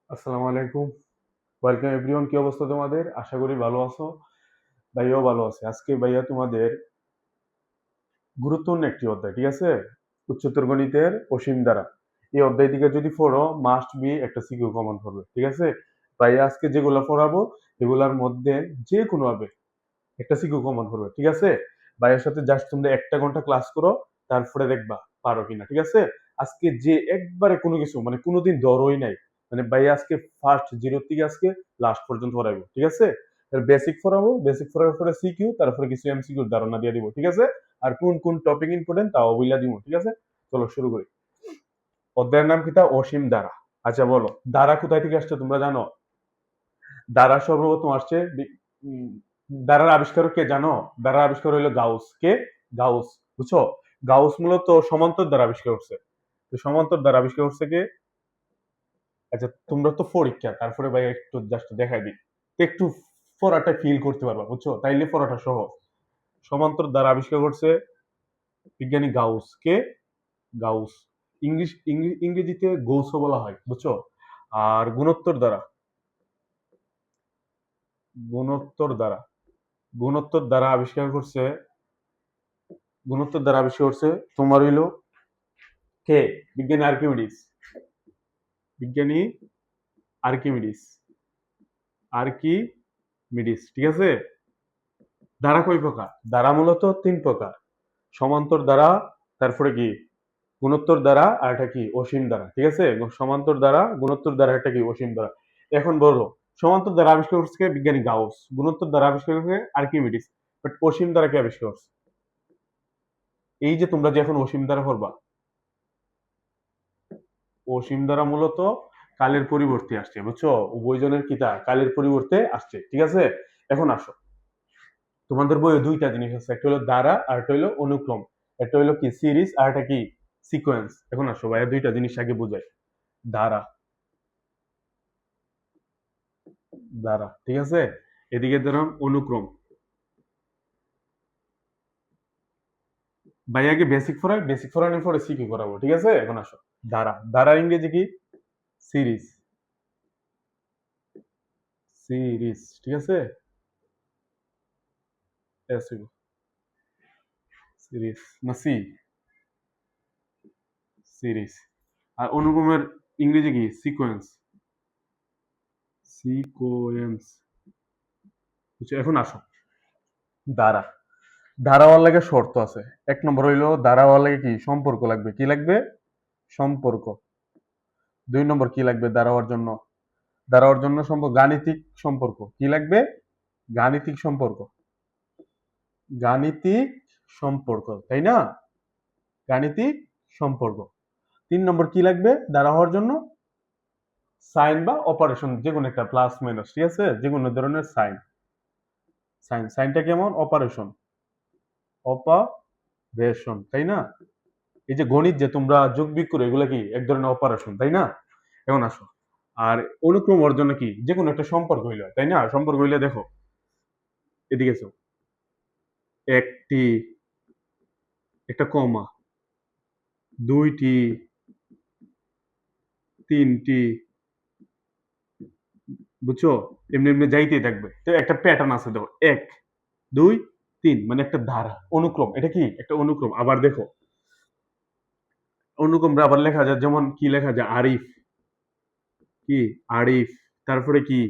আসসালামু আলাইকুম। Welcome everyone. কি অবস্থা তোমাদের? আশা করি ভালো আছো। ভাইয়াও ভালো আছে। আজকে ভাইয়া তোমাদের গুরুত্বপূর্ণ একটি অধ্যায়, ঠিক আছে? উচ্চতর গণিতের অসীম দ্বারা। এই অধ্যায় থেকে যদি পড়ো মাস্ট বি একটা সিকিউ কমন পড়বে, ঠিক আছে? ভাইয়া আজকে যেগুলো পড়াবো এগুলার মধ্যে যে কোনো ভাবে একটা সিকিউ কমন পড়বে, ঠিক আছে? ভাইয়ের সাথে জাস্ট তোমরা 1 ঘন্টা ক্লাস করো, তারপরে দেখবা পারো কিনা, ঠিক আছে? আজকে যে একবারে কোনো কিছু মানে কোনোদিন ধরোই নাই, মানে ভাইয়া আজকে ফার্স্ট জিরো থেকে আজকে লাস্ট পর্যন্ত পড়াইবো, ঠিক আছে? বেসিক পড়াবো, বেসিক পড়ার পরে সিকিউ, তারপরে কিছু এমসিকিউ ধারণা দিয়ে দিব, ঠিক আছে? আর কোন কোন টপিক ইম্পর্টেন্ট তাও বইলা দিব, ঠিক আছে? চলো শুরু করি। অধ্যায়ের নাম কিতা? অসীম দ্বারা। আচ্ছা বলো, দ্বারা কোথায় থেকে আসছে তোমরা জানো? দ্বারা সর্বপ্রথম আসছে দ্বারার আবিষ্কারক কে জানো? দ্বারার আবিষ্কার হইলো গাউস। কে? গাউস। বুঝছো? গাউস মূলত সমান্তর দ্বারা আবিষ্কার করছে। তো সমান্তর দ্বারা আবিষ্কার করছে কে? আচ্ছা তোমরা তো পরীক্ষা, তারপরে ভাই একটু জাস্ট দেখাই দিই, তো একটু পড়াটা ফিল করতে পারবা, বুঝছো? তাইলে পড়াটা সহজ। সমান্তর দ্বারা আবিষ্কার করছে বিজ্ঞানী গাউস। কে? গাউস। ইংরেজিতে গৌসও বলা হয়, বুঝছো? আর গুণোত্তর দ্বারা গুণোত্তর দ্বারা আবিষ্কার করছে তোমার হইলো কে? বিজ্ঞানী আর্কিমিডিস। বিজ্ঞানী আর্কিমিডিস। আর্কিমিডিস, ঠিক আছে? দ্বারা কয় প্রকার? দ্বারা মূলত 3 প্রকার। সমান্তর দ্বারা, তারপরে কি গুণোত্তর দ্বারা, আর এটা কি অসীম দ্বারা, ঠিক আছে? সমান্তর দ্বারা, গুণোত্তর দ্বারা, এটা কি অসীম দ্বারা। এখন বলো, সমান্তর দ্বারা আবিষ্কার করছে বিজ্ঞানী গাউস, গুণোত্তর দ্বারা আবিষ্কার করছে আর্কিমিডিস, বাট অসীম দ্বারা কে আবিষ্কার করছে? এই যে তোমরা যে এখন অসীম দ্বারা পড়বা, অসীম দ্বারা মূলত কালের পরিবর্তে আসছে, বুঝছো? উভয়জনের কিতা কালের পরিবর্তে আসছে, ঠিক আছে? এখন আসো, তোমাদের বইয়ে দুইটা জিনিস আছে, একটা হলো দ্বারা আর একটা হলো অনুক্রম। একটা হলো কি সিরিজ আর একটা কি সিকোয়েন্স। এখন আসো ভাইয়া দুইটা জিনিস আগে বুঝাই। দ্বারা, দ্বারা, ঠিক আছে? এদিকে ধরুন অনুক্রম। ভাইয়াকে বেসিক পড়াই, বেসিক পড়ানোর পরে সিকিউ করাবো, ঠিক আছে? এখন আসো, দ্বারা, দ্বারার ইংরেজি কি? সিরিজ। সিরিজ, ঠিক আছে? সিরিজ না সি? সিরিজ। আর অনুক্রমের ইংরেজি কি? সিকোয়েন্স। সিকোয়েন্স, বুঝছো? এখন আসো, দ্বারা, দ্বারা হওয়ার লাগে শর্ত আছে। 1 নম্বর হইলো দ্বারা হওয়ার লাগে কি? সম্পর্ক লাগবে। কি লাগবে? সম্পর্ক। 2 নম্বর কি লাগবে দ্বারা হওয়ার জন্য? দ্বারা হওয়ার জন্য সম্পর্ক, গাণিতিক সম্পর্ক। কি লাগবে? গাণিতিক সম্পর্ক। গাণিতিক সম্পর্ক, তাই না? গাণিতিক সম্পর্ক। 3 নম্বর কি লাগবে দ্বারা হওয়ার জন্য? সাইন বা অপারেশন, যে কোনো একটা প্লাস মাইনাস, ঠিক আছে? যে কোনো ধরনের সাইন। সাইনটা কেমন? অপারেশন। অপারেশন, তাই না? এই যে গণিত যে তোমরা যোগ বিয়োগ করো, এগুলা কি এক ধরনের অপারেশন, তাই না? এখন আসো, আর অনুক্রম অর্জন কি? যে কোনো একটা সম্পর্ক হইলো, তাই না? সম্পর্ক হইলে দেখো, এদিকে এসো, একটি, একটা কমা, দুইটি, তিনটি, বুঝছো? এমনি এমনি যাইতেই থাকবে, তো একটা প্যাটার্ন আছে, দেখো 1 2 3, মানে একটা ধারা, অনুক্রম। এটা কি? একটা অনুক্রম। আবার দেখো, অনুক্রমটা আবার লেখা যায়, যেমন কি লেখা যায়? আরিফ। কি? আরিফ। তারপরে কি?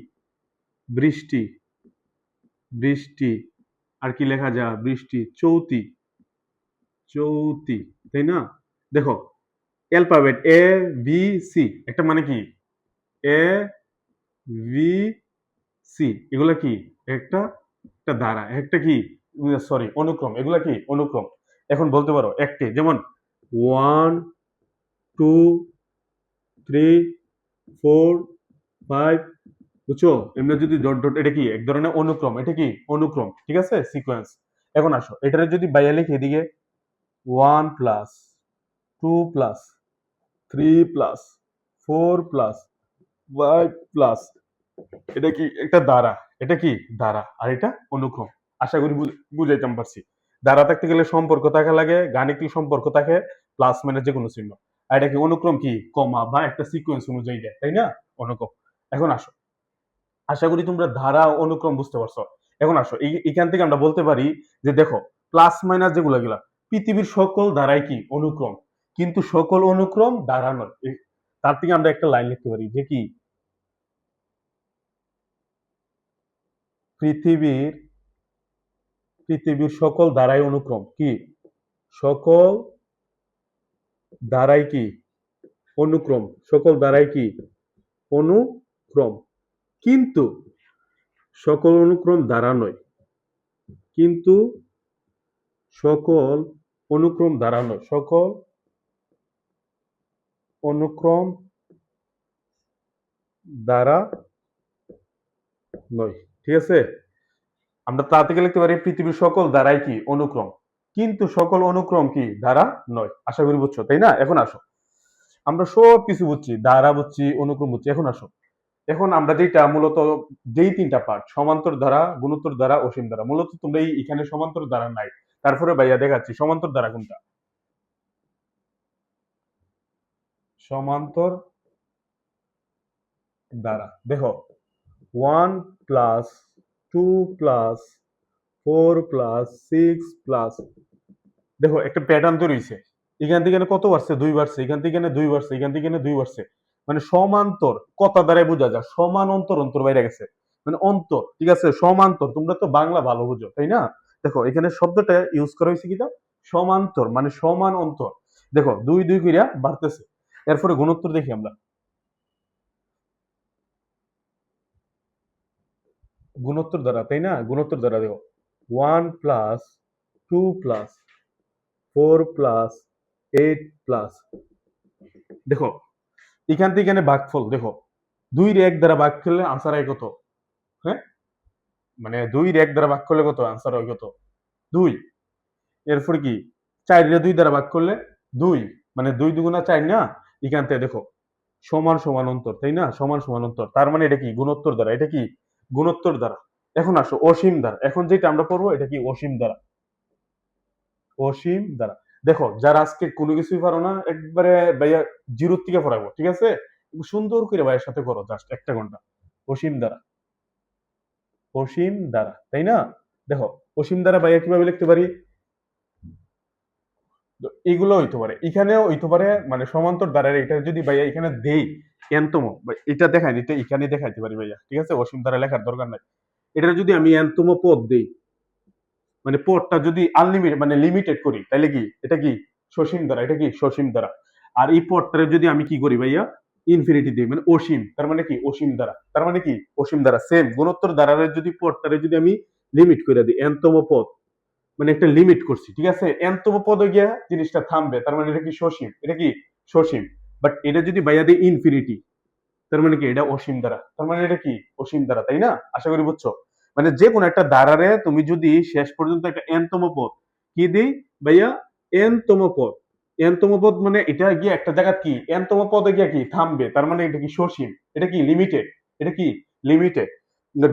বৃষ্টি। বৃষ্টি। আর কি লেখা যায়? বৃষ্টি। চৌতি। চৌতি, তাই না? দেখো, অ্যালফাবেট ABC, একটা মানে কি? ABC, এগুলা কি? একটা একটা ধারা, একটা কি? সরি, অনুক্রম। এগুলা কি? অনুক্রম। এখন বলতে পারো একটি, যেমন 1 2 3 4 5, বুঝছো? এমনি যদি ডট ডট, এটা কি? এক ধরনের অনুক্রম। এটা কি? অনুক্রম, ঠিক আছে? সিকোয়েন্স। এখন আসো, এটারে যদি বাইয়া লিখি, এদিকে 1 + 2 + 3 + 4 + 5 এটা কি? একটা দ্বারা। এটা কি? দ্বারা। আর এটা অনুক্রম। আশা করি বুঝাইতাম পারছি। দ্বারা থাকতে গেলে সম্পর্ক থাকা লাগে, গাণিতিক সম্পর্ক থাকে, প্লাস মানে যে কোনো চিহ্ন। আর এটা কি? অনুক্রম কি? কমা বা একটা সিকোয়েন্স অনুযায়ী দেয়, তাই না? অনুক্রম। এখন আসো, আশা করি তোমরা ধারা অনুক্রম বুঝতে পারছো। এখন আসো, এখান থেকে আমরা বলতে পারি যে দেখো, প্লাস মাইনাস যেগুলা গেলা, পৃথিবীর সকল ধারাই কি অনুক্রম, কিন্তু সকল অনুক্রম ধারা নয়। তার থেকে আমরা একটা লাইন লিখতে পারি যে কি, পৃথিবীর পৃথিবীর সকল ধারাই অনুক্রম কি, সকল ধারাই কি অনুক্রম, সকল ধারাই কি অনুক্রম, কিন্তু সকল অনুক্রম ধারা নয়, কিন্তু সকল অনুক্রম ধারা নয়, সকল অনুক্রম দ্বারা নয়। ঠিক আছে, আমরা তা থেকে লিখতে পারি পৃথিবীর সকল ধারাই কি অনুক্রম, কিন্তু সকল অনুক্রম কি ধারা নয়। আশা করি বুঝছো, তাই না? এখন আসো, আমরা সব কিছু বুঝছি, ধারা বুঝছি, অনুক্রম বুঝছি। এখন আসো, এখন আমরা যেটা মূলত, যেই তিনটা পার্ট, সমান্তর ধারা, গুণোত্তর ধারা, অসীম ধারা, মূলত তোমরা এখানে সমান্তর ধারা নাই। তারপরে ভাইয়া দেখাচ্ছি সমান্তর ধারা কোনটা। সমান্তর ধারা দেখো, 1+2+4+6+, দেখো একটা প্যাটার্ন তৈরি হয়েছে। এখান থেকে কত বাড়ছে, 2 বাড়ছে, এখান থেকে 2 বাড়ছে, এখান থেকে 2 বাড়ছে। মানে সমান্তর কথা দ্বারাই বোঝা যায়, সমান অন্তর, অন্তর বাইরে গেছে, মানে অন্তর। ঠিক আছে, সমান্তর, তোমরা তো বাংলা ভালো বুঝো, তাই না? দেখো এখানে শব্দটা ইউজ করা হয়েছে কিনা, সমান্তর, মানে সমান অন্তর। দেখো 2 2 কইরা বাড়তেছে। এরপরে গুণোত্তর দেখি আমরা, গুণোত্তর দ্বারা, তাই না? গুণোত্তর দ্বারা দেখো, 1+2+4+8+, দেখো এখান থেকে এখানে ভাগফল দেখো, 2 এর 1 দ্বারা ভাগ করলে আনসার হয় কত? হ্যাঁ, মানে 2 এর 1 দ্বারা ভাগ করলে কত আনসার হয় কত? 2। এরপরে কি, 4 এর 2 দ্বারা ভাগ করলে 2, মানে 2 দুগুণা 4 না? এখান থেকে দেখো সমান সমান অন্তর, তাই না? সমান সমান অন্তর, তার মানে এটা কি গুণোত্তর দ্বারা, এটা কি গুণোত্তর দ্বারা। এখন আসো অসীম দ্বারা, এখন যেটা আমরা পড়বো এটা কি অসীম দ্বারা, অসীম দ্বারা। দেখো যারা আজকে কোনো কিছুই পারো না, একবারে ভাইয়া জিরোর থেকে পড়াবো, ঠিক আছে? সুন্দর করে ভাইয়ের সাথে করো, জাস্ট 1 ঘন্টা। অসীম দ্বারা, অসীম দ্বারা, তাই না? দেখো অসীম দ্বারা ভাইয়া কিভাবে লিখতে পারি, তো এগুলো হইতে পারে, এখানেও হইতে পারে, মানে সমান্তর দ্বারা। এটা যদি ভাইয়া এখানে দেই এনতম, এটা দেখাই দিতে, এখানে দেখাইতে পারি ভাইয়া, ঠিক আছে? অসীম দ্বারা লেখার দরকার নাই। এটা যদি আমি এনতম পদ দেই, মানে পদটা যদি আনলিমিটেড মানে লিমিটেড করি, তাহলে কি এটা কি সসীম দ্বারা, এটা কি সসীম দ্বারা। আর এই পদটারে যদি আমি কি করি ভাইয়া, ইনফিনিটি দিই, মানে অসীম, তার মানে কি অসীম দ্বারা, তার মানে কি অসীম দ্বারা। সেম গুণোত্তর দ্বারারে যদি পদটারে যদি আমি লিমিট করে দিই, এনতম পদ, মানে একটা লিমিট করছি, ঠিক আছে? এনতম পদে গিয়া জিনিসটা থামবে, তার মানে এটা কি সসীম, এটা কি সসীম। বাট এটা যদি বাইয়া দিই ইনফিনিটি, তার মানে কি এটা অসীম দ্বারা, তার মানে এটা কি অসীম দ্বারা, তাই না? আশা করি বুঝছো। মানে যে কোনো একটা দ্বারারে তুমি যদি শেষ পর্যন্ত একটা এনতম পদ কি দিই ভাইয়া, এনতম পদ, এনতম পদ মানে এটা গিয়ে একটা জায়গা কি এনতম পদে গিয়ে কি থামবে, তার মানে এটা কি সসীম, এটা কি লিমিটেড, এটা কি লিমিটেড।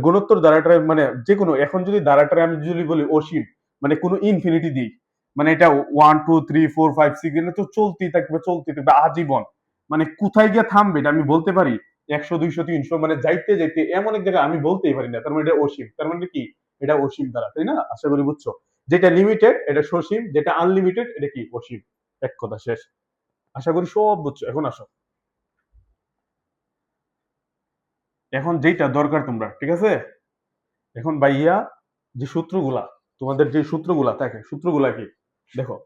গুণোত্তর দ্বারাটারে মানে যে কোনো, এখন যদি দ্বারাটারে আমি যদি বলি অসীম, মানে কোনো ইনফিনিটি দিই, মানে এটা 1 2 3 4 5 6 এটা তো চলতেই থাকবে, চলতেই থাকবে আজীবন। মানে কোথায় গিয়ে থামবে এটা আমি বলতে পারি, 100 200 300, মানে যাইতে যাইতে এমন এক জায়গায় আমি বলতেই পারি না, তার মানে এটা অসীম, তার মানে কি এটা অসীম দ্বারা, তাই না? আশা করি বুঝছো। যেটা লিমিটেড এটা সসীম, যেটা আনলিমিটেড এটা কি অসীম। এক কথা শেষ। আশা করি সব বুঝছো। এখন আসো, এখন যেটা দরকার তোমরা, ঠিক আছে? এখন ভাইয়া যে সূত্রগুলা, তোমাদের যে সূত্রগুলা থাকে, সূত্রগুলা কি দেখো,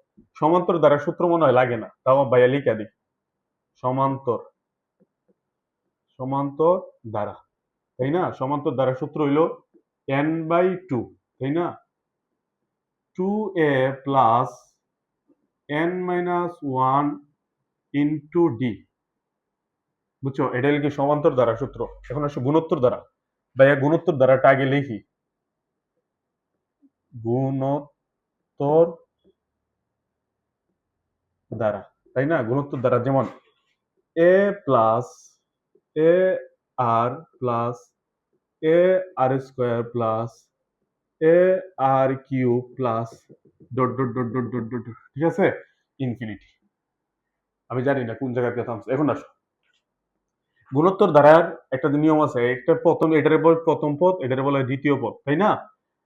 সমান্তর দ্বারা সূত্র মনে হয় লাগে না, তাও ভাইয়া লিখা দিই, সমান্তর, সমান্তর দ্বারা, তাই না? সমান্তর দ্বারা সূত্র হইল n/2, তাই না? 2a plus n-1 into D, বুঝছো? এটা হলো কি সমান্তর দ্বারা সূত্র। এখন আসো গুণোত্তর দ্বারা, ভাইয়া গুণোত্তর দ্বারাটা আগে লিখি, গুণোত্তর দ্বারা, তাই না? গুণোত্তর দ্বারা যেমন a plus a r plus a r square plus a r cube plus dot dot dot dot dot dot, ঠিক আছে? ইনফিনিটি। আমি জানি না কোন জায়গায় থামছে। এখন আসো, গুণোত্তর ধারার একটা নিয়ম আছে, একটা প্রথম এটার উপর প্রথম পদ, এটার বলা হয় দ্বিতীয় পদ, তাই না?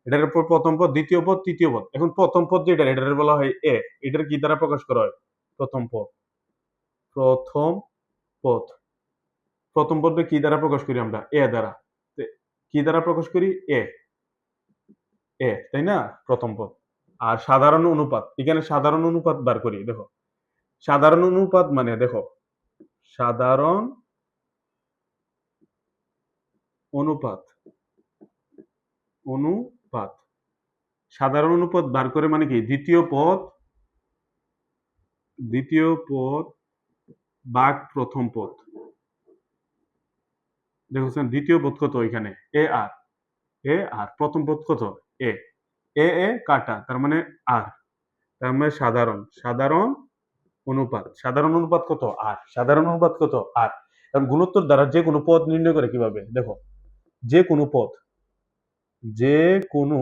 এটার উপর প্রথম পদ, দ্বিতীয় পদ, তৃতীয় পদ। এখন প্রথম পদ যেটা, এটার বলা হয় এ। এটার কি দ্বারা প্রকাশ করা হয়? প্রথম পদ। প্রথম পদ। প্রথম পদকে কি দ্বারা প্রকাশ করি আমরা? এ দ্বারা। কি দ্বারা প্রকাশ করি? এ। এ, তাই না? প্রথম পদ। আর সাধারণ অনুপাত, এখানে সাধারণ অনুপাত বার করি, দেখো। সাধারণ অনুপাত মানে দেখো, সাধারণ অনুপাত, অনুপাত, সাধারণ অনুপাত বার করে মানে কি? দ্বিতীয় পদ ভাগ প্রথম পদ। দেখছেন দ্বিতীয় পদ কত এখানে? এ আর। এ আর প্রথম পদ কত? এ। এ কাটা, তার মানে আর। তার মানে সাধারণ অনুপাত। সাধারণ অনুপাত কত? আর। সাধারণ অনুপাত কত? আর। কারণ গুণোত্তর দ্বারা যে কোনো পদ নির্ণয় করে কিভাবে? দেখো, যে কোনো পদ, যে কোনো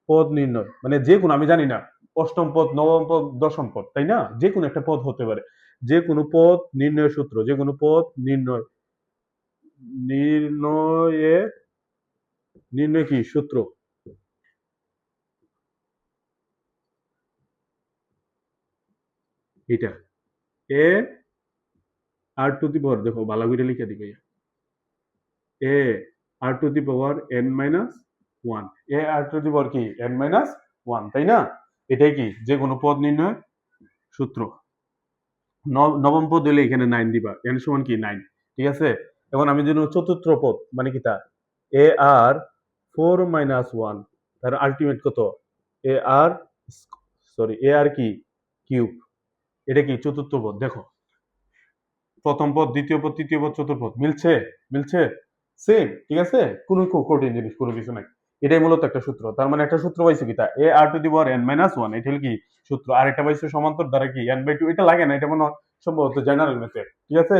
পদ নির্ণয় মানে যে কোনো, আমি জানি না অষ্টম পদ, নবম পদ, দশম পদ, তাই না? যে কোনো একটা পদ হতে পারে। যে কোনো পদ নির্ণয়ের সূত্র, যে কোনো পদ নির্ণয়ে নির্ণয় কি সূত্র? এটা এ আর টু দি পাওয়ার, দেখো ভালো করে লিখে দিবে, a r to the power N minus one. A r to the power কি? এন মাইনাস ওয়ান, তাই না? এটাই কি? যে কোনো পদ নির্ণয় সূত্র। নবম পদ হলে এখানে 9 দিবা, এন সমান কি? 9, ঠিক আছে? এখন আমি যদি চতুর্থ পদ মানে কি তা? এ আর 4 মাইনাস 1, তার আলটিমেট কত? এ আর, সরি, এ আর কি? কিউব। এটা কি? চতুর্থ পদ। দেখো, প্রথম পদ, দ্বিতীয় পদ, তৃতীয় পদ, চতুর্থ পদ মিলছে? মিলছে? সেম, ঠিক আছে? কোনো খুব কঠিন জিনিস কোনো কিছু নাই। এটাই মূলত একটা সূত্র। তার মানে একটা সূত্র পাইছো কি? তা a r to the power N minus one, এটা হলো কি সূত্র। আর এটা পাইছো সমান্তর দ্বারা কি এন বাই টু। এটা লাগে না, এটা মনে হয় সম্ভবত জেনারেল মেথড, ঠিক আছে?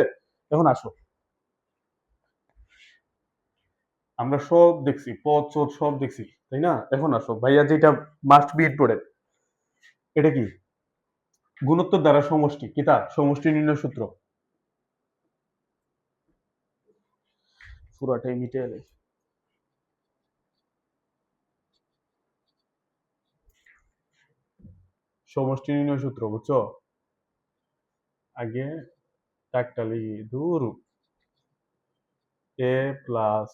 এখন আসো, আমরা সব দেখছি, পদ চোদ সব দেখছি, তাই না? এখন আসো ভাইয়া, যেটা মাস্ট বি ইম্পর্টেন্ট, এটা কি? গুণোত্তর দ্বারা সমষ্টি, কি তা? সমষ্টি নির্ণয় সূত্র। পুরাটাই মিটে এলে সমষ্টি নির্ণয় সূত্র, বুঝছো? আগে একটা লিখি, দূর, a plus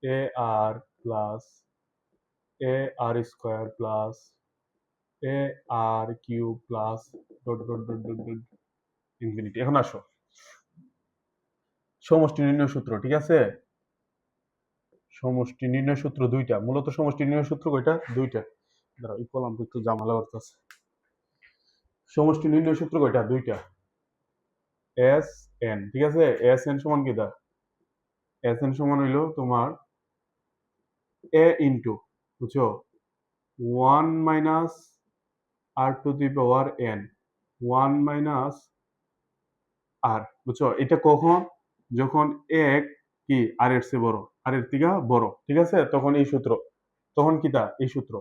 a r plus a r square plus a r cube plus dot dot dot dot dot infinity. এখন আসো, সমষ্টি নির্ণয় সূত্র, ঠিক আছে? সমষ্টি নির্ণয় সূত্র দুইটা, মূলত সমষ্টি নির্ণয় সূত্র কয়টা? দুইটা। দাঁড়াও, এই কলামটা একটু ঝামেলা করতেছে। সমষ্টি নির্ণয় সূত্র কয়টা? দুইটা। এস এন, ঠিক আছে? এস এন সমান কি দা? এস এন সমান হইলো তোমার এ ইন্টু, বুঝছো, one minus R to the power n, one minus r, বুঝছো? এটা কখন? যখন এক কি আর এর চেয়ে বড়, আর এর থেকে বড়, ঠিক আছে? তখন এই সূত্র, তখন কি তা? এই সূত্র।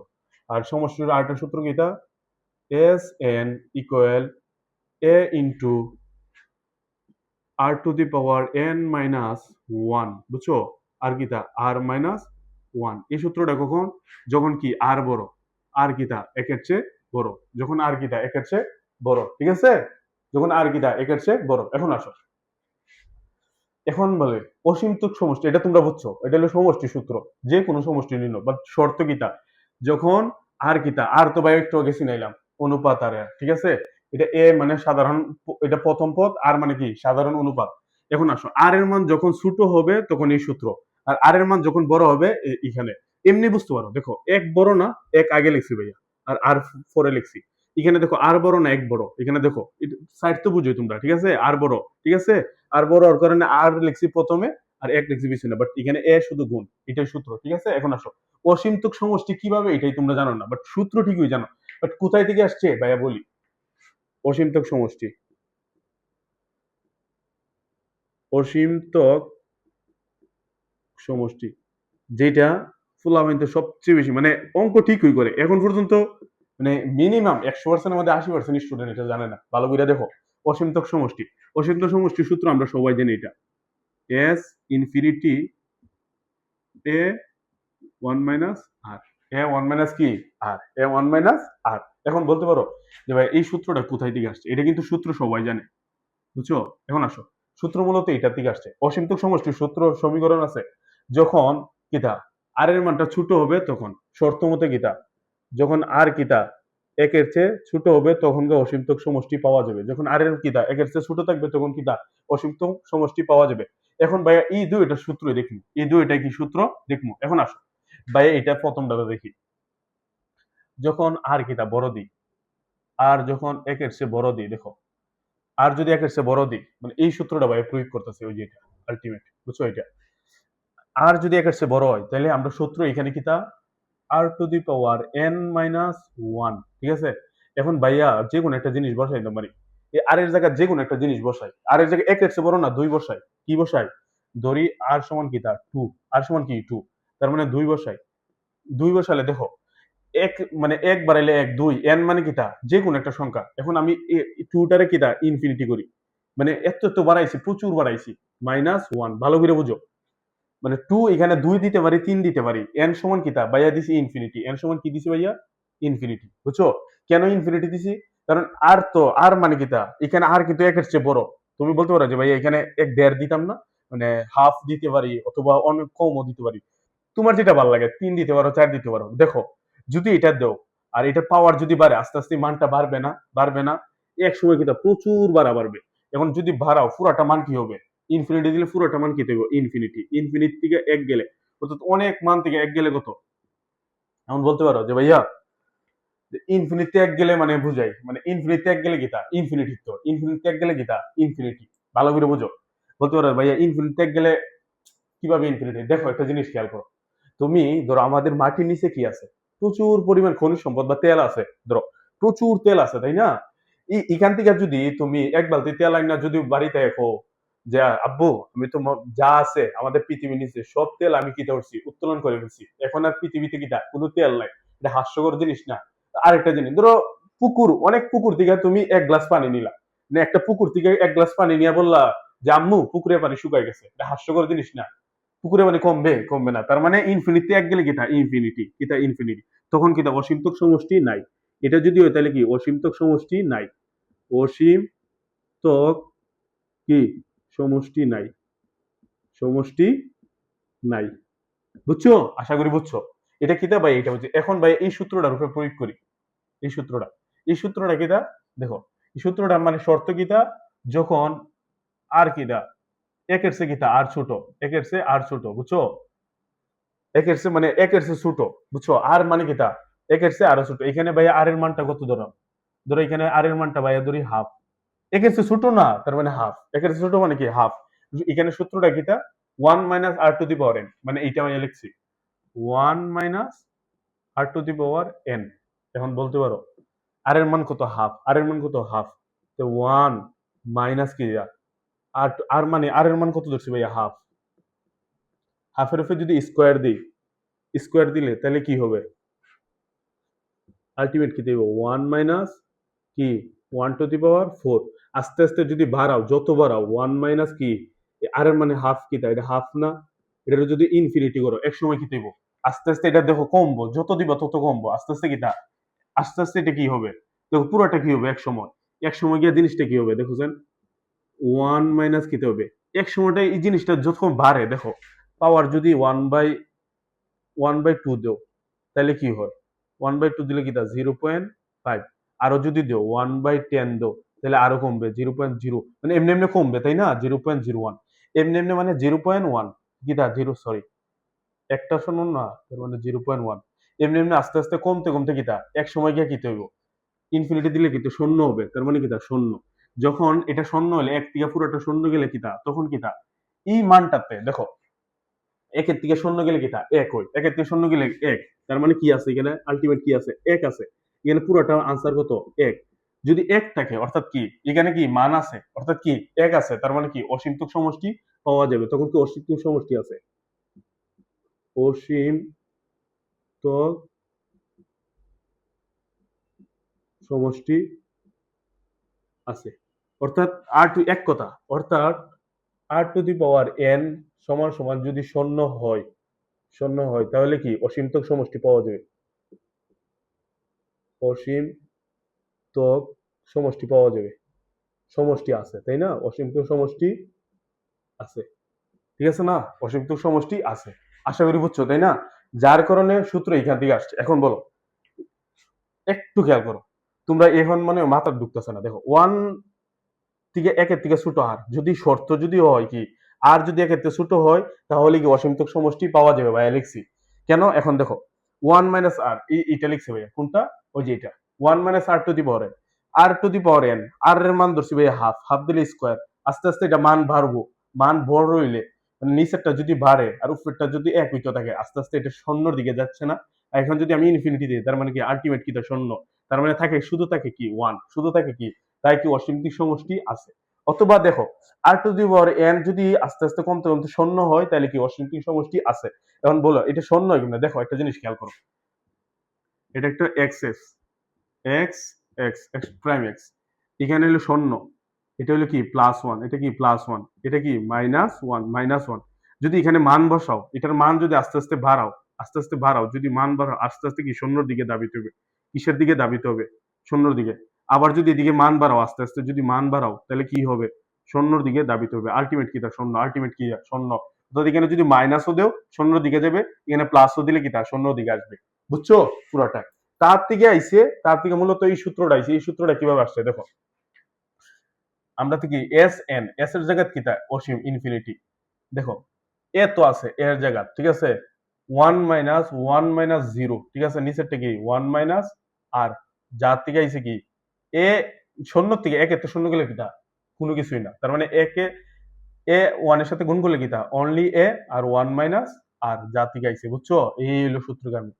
আর সমষ্টির আরেকটা সূত্র কি তা? S N equal A into R to the power N minus one, বুঝছো? আর কি তা? R minus one. এই সূত্রটা কখন? যখন কি আর বড়, আর কি তা? একের চেয়ে বড়। যখন আর কি তা? একের চেয়ে বড়, ঠিক আছে? যখন আর কি তা? একের চেয়ে বড়। এখন আসো, এখন বলে অসীমতুক সমষ্টি, এটা তোমরা বুঝছো, এটা হলো সমষ্টি সূত্র। যে কোনো সমষ্টি নির্ণয়, বাট শর্ত কিতা? যখন আর কিতা, আর তো ভাই একটু আগে চিনাইলাম, অনুপাত আর আর, ঠিক আছে? এটা এ মানে সাধারণ, এটা প্রথম পদ, আর মানে কি? সাধারণ অনুপাত। এখন আসো, আর এর মান যখন ছোট হবে তখন এই সূত্র, আর আর এর মান যখন বড় হবে এখানে। এমনি বুঝতে পারো, দেখো এক বড় না, এক আগে লিখছি ভাইয়া, আর আর পরে লিখছি। এখানে দেখো আর বড় না এক বড়, এখানে দেখো সাইড তো বুঝোই তোমরা, ঠিক আছে? আর বড়, ঠিক আছে? আর বড় হওয়ার কারণে আর লিখছি প্রথমে, আর এক লিখছি পিছনে, বাট এখানে এ শুধু গুণ, এটাই সূত্র, ঠিক আছে? এখন আসো, অসীমতুক সমষ্টি কিভাবে, এটাই তোমরা জানো না, বাট সূত্র ঠিকই জানো। বাট কোথায় থেকে আসছে ভাইয়া বলি, অসীমতক সমষ্টি, অসীমতক সমষ্টি, যেটা ফুলামেন্টে সবচেয়ে বেশি মানে অঙ্ক ঠিকই করে এখন পর্যন্ত, মানে মিনিমাম 100%-এর মধ্যে 80% স্টুডেন্ট এটা জানে না। ভালো করে দেখো, অসীমতক সমষ্টি। অসীমতক সমষ্টির সূত্র আমরা সবাই জানি এটা, এস ইনফিনিটি এ ওয়ান মাইনাস আর, এ ওয়ান মাইনাস কি আর, এ ওয়ান মাইনাস আর। এখন বলতে পারো যে ভাই এই সূত্রটা কোথায় থেকে আসছে, এটা কিন্তু সূত্র সবাই জানে, বুঝছো? এখন আসো, সূত্র মূলত এটা থেকে আসছে। অসীমতক সমষ্টির সূত্র সমীকরণ আছে, যখন কিতা আর এর মানটা ছোট হবে তখন শর্ত মতে কিতা, যখন আর কিতা একের চেয়ে ছোট হবে তখন অসীমতক সমষ্টি পাওয়া যাবে, যখন আর এর কিতা একের চেয়ে ছোট থাকবে তখন কিতা অসীমতক সমষ্টি পাওয়া যাবে। এখন ভাইয়া এই দুইটা সূত্র দেখি, এই দুইটা কি সূত্র দেখবো। এখন আসো ভাইয়া এটা প্রথমটা দেখি, যখন আর কিতা বড় দিই, আর যখন একের চেয়ে বড় দিই, দেখো আর যদি একের চেয়ে বড় দিই, মানে এই সূত্রটা ভাই প্রয়োগ করতেছে, ওই যে এটা আলটিমেট, বুঝছো? এটা আর যদি একের চেয়ে বড় হয় তাহলে আমরা সূত্র এখানে কিতা r to the power N minus one, ঠিক আছে? এখন ভাইয়া যে কোনো একটা জিনিস বসাই দিতে পারি, এই আর এর জায়গায় যে কোনো একটা জিনিস বসাই, আর এর জায়গায় একের চেয়ে বড় না দুই বসাই, কি বসাই? ধরি আর সমান কিতা টু, আর সমান কি টু, তার মানে দুই বসাই। দুই বসালে দেখো এক মানে এক বাড়াইলে এক, দুই, এন মানে কিতা যে কোনো একটা সংখ্যা। এখন আমি টুটারে কিতা ইনফিনিটি করি, মানে এত এত বাড়াইছি, প্রচুর বাড়াইছি, মাইনাস ওয়ান, ভালো করে বুঝো। মানে টু এখানে দুই দিতে পারি, তিন দিতে পারি, এন সমান কিতা ভাইয়া দিছি ইনফিনিটি, এন সমান কি দিছি ভাইয়া ইনফিনিটি, বুঝছো? কেন ইনফিনিটি দিছি? কারণ আর তো আর মানে কিতা এখানে আর কিন্তু একের চেয়ে বড়। তুমি বলতে পারো যে ভাইয়া এখানে এক দেড় দিতাম না, মানে হাফ দিতে পারি অথবা অনেক কমও দিতে পারি, তোমার যেটা ভালো লাগে, তিন দিতে পারো, চার দিতে পারো। দেখো যদি এটা দাও আর এটা পাওয়ার যদি বাড়ে, আস্তে আস্তে মানটা বাড়বে না, বাড়বে না, এক সময় কিন্তু প্রচুর বাড়বে। এখন যদি বাড়াও পুরাটা মান কি হবে? ইনফিনিটি দিলে পুরোটা মান কি দেবো ইনফিনিটি, ইনফিনিটি থেকে এক গেলে অর্থাৎ অনেক মান থেকে এক গেলে কত? এমন বলতে পারো যে ভাইয়া ইনফিনিটি এক গেলে মানে বুঝাই, মানে ইনফিনিটি এক গেলে গীতা ইনফিনিটি, তো ইনফিনিটি এক গেলে গীতা ইনফিনিটি, ভালো করে বুঝো। বলতে পারো ভাইয়া ইনফিনিটি এক গেলে কিভাবে ইনফিনিটি? দেখো একটা জিনিস খেয়াল করো, তুমি ধরো আমাদের মাটির নিচে কি আছে? প্রচুর পরিমাণ খনিজ সম্পদ বা তেল আছে, ধরো প্রচুর তেল আছে, তাই না? এখান থেকে যদি তুমি এক বালতি তেল আইনা যদি বাড়িতে রাখো, যে আব্বু আমি তো যা আছে আমাদের পৃথিবীর নিচে সব তেল আমি কি করছি উত্তোলন করে ফেলছি, এখন আর পৃথিবীতে কি কোনো তেল নাই, এটা হাস্যকর জিনিস না? আরেকটা জিনিস ধরো, পুকুর, অনেক পুকুর থেকে তুমি এক গ্লাস পানি নিলা, মানে একটা পুকুর থেকে এক গ্লাস পানি নিয়ে বললা যে আম্মু পুকুরের পানি শুকাই গেছে, এটা হাস্যকর জিনিস না? পুকুরে মানে কমবে? কমবে না। তার মানে ইনফিনিটি এক গেলে কিটা ইনফিনিটি, কিটা ইনফিনিটি, তখন কিটা অসীমতক সমষ্টি নাই। এটা যদি হয় তাহলে কি অসীমতক সমষ্টি নাই, অসীমতক কি সমষ্টি নাই, সমষ্টি নাই, বুঝছো? আশা করি বুঝছো। এটা কিতা ভাই, এটা বুঝছি। এখন ভাই এই সূত্রটার উপরে প্রয়োগ করি, এই সূত্রটা, এই সূত্রটা কিতা দেখো, এই সূত্রটা মানে শর্ত কিতা, যখন আর কিতা একের সে কিতা আর ছোট, একের সে আর ছোট, বুঝছো? একের সে মানে একের সে ছোট, বুঝছো? আর মানে কিতা একের সে আরো ছোট। এখানে ভাইয়া আর এর মানটা কত? ধরো ধরো এখানে আর এর মানটা ভাইয়া ধরি হাফ, একের সে ছোট না, তার মানে হাফ, একের সে ছোট মানে কি হাফ। এখানে সূত্রটা কিতা one minus R to the power N, মানে এইটা আমি লিখছি one minus R to the power N. এখন বলতে পারো আর এর মান কত? হাফ, আর এর মান কত? হাফ, তো ওয়ান মাইনাস কি আর, আর মানে আর এর মান কত ধরছি ভাইয়া হাফ, হাফের উপরে যদি স্কোয়ার দিই, স্কোয়ার দিলে তাহলে কি হবে? আলটিমেট কি দেবো ওয়ান মাইনাস কি one two the power four. আস্তে আস্তে যদি বাড়াও, যত বাড়াও ওয়ান মাইনাস কি আর এর মানে হাফ, কি তা এটা হাফ না? এটা যদি ইনফিনিটি করো এক সময় কি দেবো আস্তে আস্তে এটা দেখো কমবো, যত দিবা তত কমবো, আস্তে আস্তে কিটা আস্তে আস্তে এটা কি হবে দেখো পুরোটা কি হবে এক সময়, এক সময় গিয়ে জিনিসটা কি হবে দেখো, ওয়ান মাইনাস কিতে হবে এক সময়টা এই জিনিসটা যখন বাড়ে, দেখো পাওয়ার যদি ওয়ান বাই টু দেও তাহলে কি হয়? ওয়ান বাই টু দিলে কি তা 0.5, আরো যদি দেও 1/10 দেও তাহলে আরো কমবে 0.0, মানে এমনি এমনি কমবে, তাই না? 0.01, এমনি এমনি মানে 0.1, কি তা জিরো, সরি একটা শূন্য না, তার মানে 0.1, এমনি এমনি আস্তে আস্তে কমতে কমতে কি তা এক সময় গিয়ে কি হইব ইনফিনিটি দিলে কিন্তু শূন্য হবে, তার মানে কি তা শূন্য। যখন এটা শূন্য হলে এক থেকে পুরোটা শূন্য গেলে কি তা তখন কি তা এই মানটাতে দেখো একের থেকে শূন্য গেলে কি তা এক হয়, একের থেকে শূন্য গেলে এক, তার মানে কি আছে এখানে আলটিমেট কি আছে? এক আছে। এখানে পুরোটা আনসার কত? এক। যদি এক থাকে অর্থাৎ কি এখানে কি মান আছে, অর্থাৎ কি এক আছে, তার মানে কি অসীমতক সমষ্টি পাওয়া যাবে, তখন কি অসীমতক সমষ্টি আছে, অসীমতক সমষ্টি আছে। অর্থাৎ আর টু এক কথা, অর্থাৎ আর টু দি পাওয়ার এন সমান সমান যদি শূন্য হয় তাহলে কি অসীমতক সমষ্টি পাওয়া যাবে, অসীমতক সমষ্টি পাওয়া যাবে, সমষ্টি আছে তাই না, অসীমতক সমষ্টি আছে, ঠিক আছে না, অসীমতক সমষ্টি আছে, আশা করি বুঝছো তাই না, যার কারণে সূত্র এখান থেকে আসছে। এখন বলো, একটু খেয়াল করো, তোমরা এখন মানে মাথার ঢুকতেছে না, দেখো ওয়ান থেকে একের থেকে ছোট আর যদি শর্ত যদি হয় কি, আর যদি একের থেকে ছোট হয় তাহলে কি অসীমতক সমষ্টি পাওয়া যাবে ভাইয়া, লিখছি কেন, এখন দেখো ওয়ান মাইনাস আর, এটা লিখছে ভাইয়া কোনটা, ওই যে এটা one minus R to the power n, r to the power n, r এর মান ধরছি ভাইয়া হাফ, হাফ দিলে স্কোয়ার, আস্তে আস্তে এটা মান বাড়বো, মান বড় হইলে মানে নিচেরটা যদি বাড়ে আর উপরেরটা যদি এক হইতে থাকে আস্তে আস্তে এটা শূন্যর দিকে যাচ্ছে না, আর এখন যদি আমি ইনফিনিটি দিই তার মানে কি আলটিমেট কি, তা শূন্য, তার মানে থাকে শুধু থাকে কি ওয়ান, শুধু থাকে কি, তাই কি অসীমতক সমষ্টি আছে। অথবা দেখো আর টু দি পাওয়ার এন যদি আস্তে আস্তে কমতে কমতে শূন্য হয় তাহলে কি অসীমতক সমষ্টি আছে। এখন বলো এটা শূন্য হয় কিনা, দেখো একটা জিনিস খেয়াল করো, এটা একটা x x x x x prime x, এখানে হলো শূন্য, এটা হলো কি প্লাস ওয়ান, এটা কি প্লাস ওয়ান, এটা কি মাইনাস ওয়ান মাইনাস ওয়ান, যদি এখানে মান বসাও এটার মান যদি আস্তে আস্তে বাড়াও, আস্তে আস্তে বাড়াও, যদি মান বাড়াও আস্তে আস্তে কি শূন্যর দিকে দাবিতে হবে, কিসের দিকে দাবিতে হবে, শূন্যর দিকে, আবার যদি এদিকে মান বাড়াও আস্তে আস্তে যদি মান বাড়াও তাহলে কি হবে, শূন্যর দিকে দাবিতে হবে, আলটিমেট কি তা শূন্য, আলটিমেট কি শূন্য, তো এখানে যদি মাইনাসও দেও শূন্যর দিকে যাবে, এখানে প্লাসও দিলে কি তা শূন্যর দিকে আসবে, বুঝছো পুরোটা, তার থেকে আইসে, তার থেকে মূলত এই সূত্রটা আইসে, এই সূত্রটা কিভাবে আসছে দেখো, আমরা থেকে এস এন, এস এর জায়গা কিতা অসীম ইনফিনিটি, দেখো এ তো আছে এর জায়গা, ঠিক আছে, ওয়ান মাইনাস জিরো, ঠিক আছে, নিচেরটা কি ওয়ান মাইনাস আর, যার থেকে আইসে কি এ, শূন্য থেকে একে তো শূন্য গেলে কিতা কোনো কিছুই না, তার মানে একে এ ওয়ানের সাথে গুণ করলে কিতা only a r one minus r, যার থেকে আইসে, বুঝছো, এই হলো সূত্রগামী,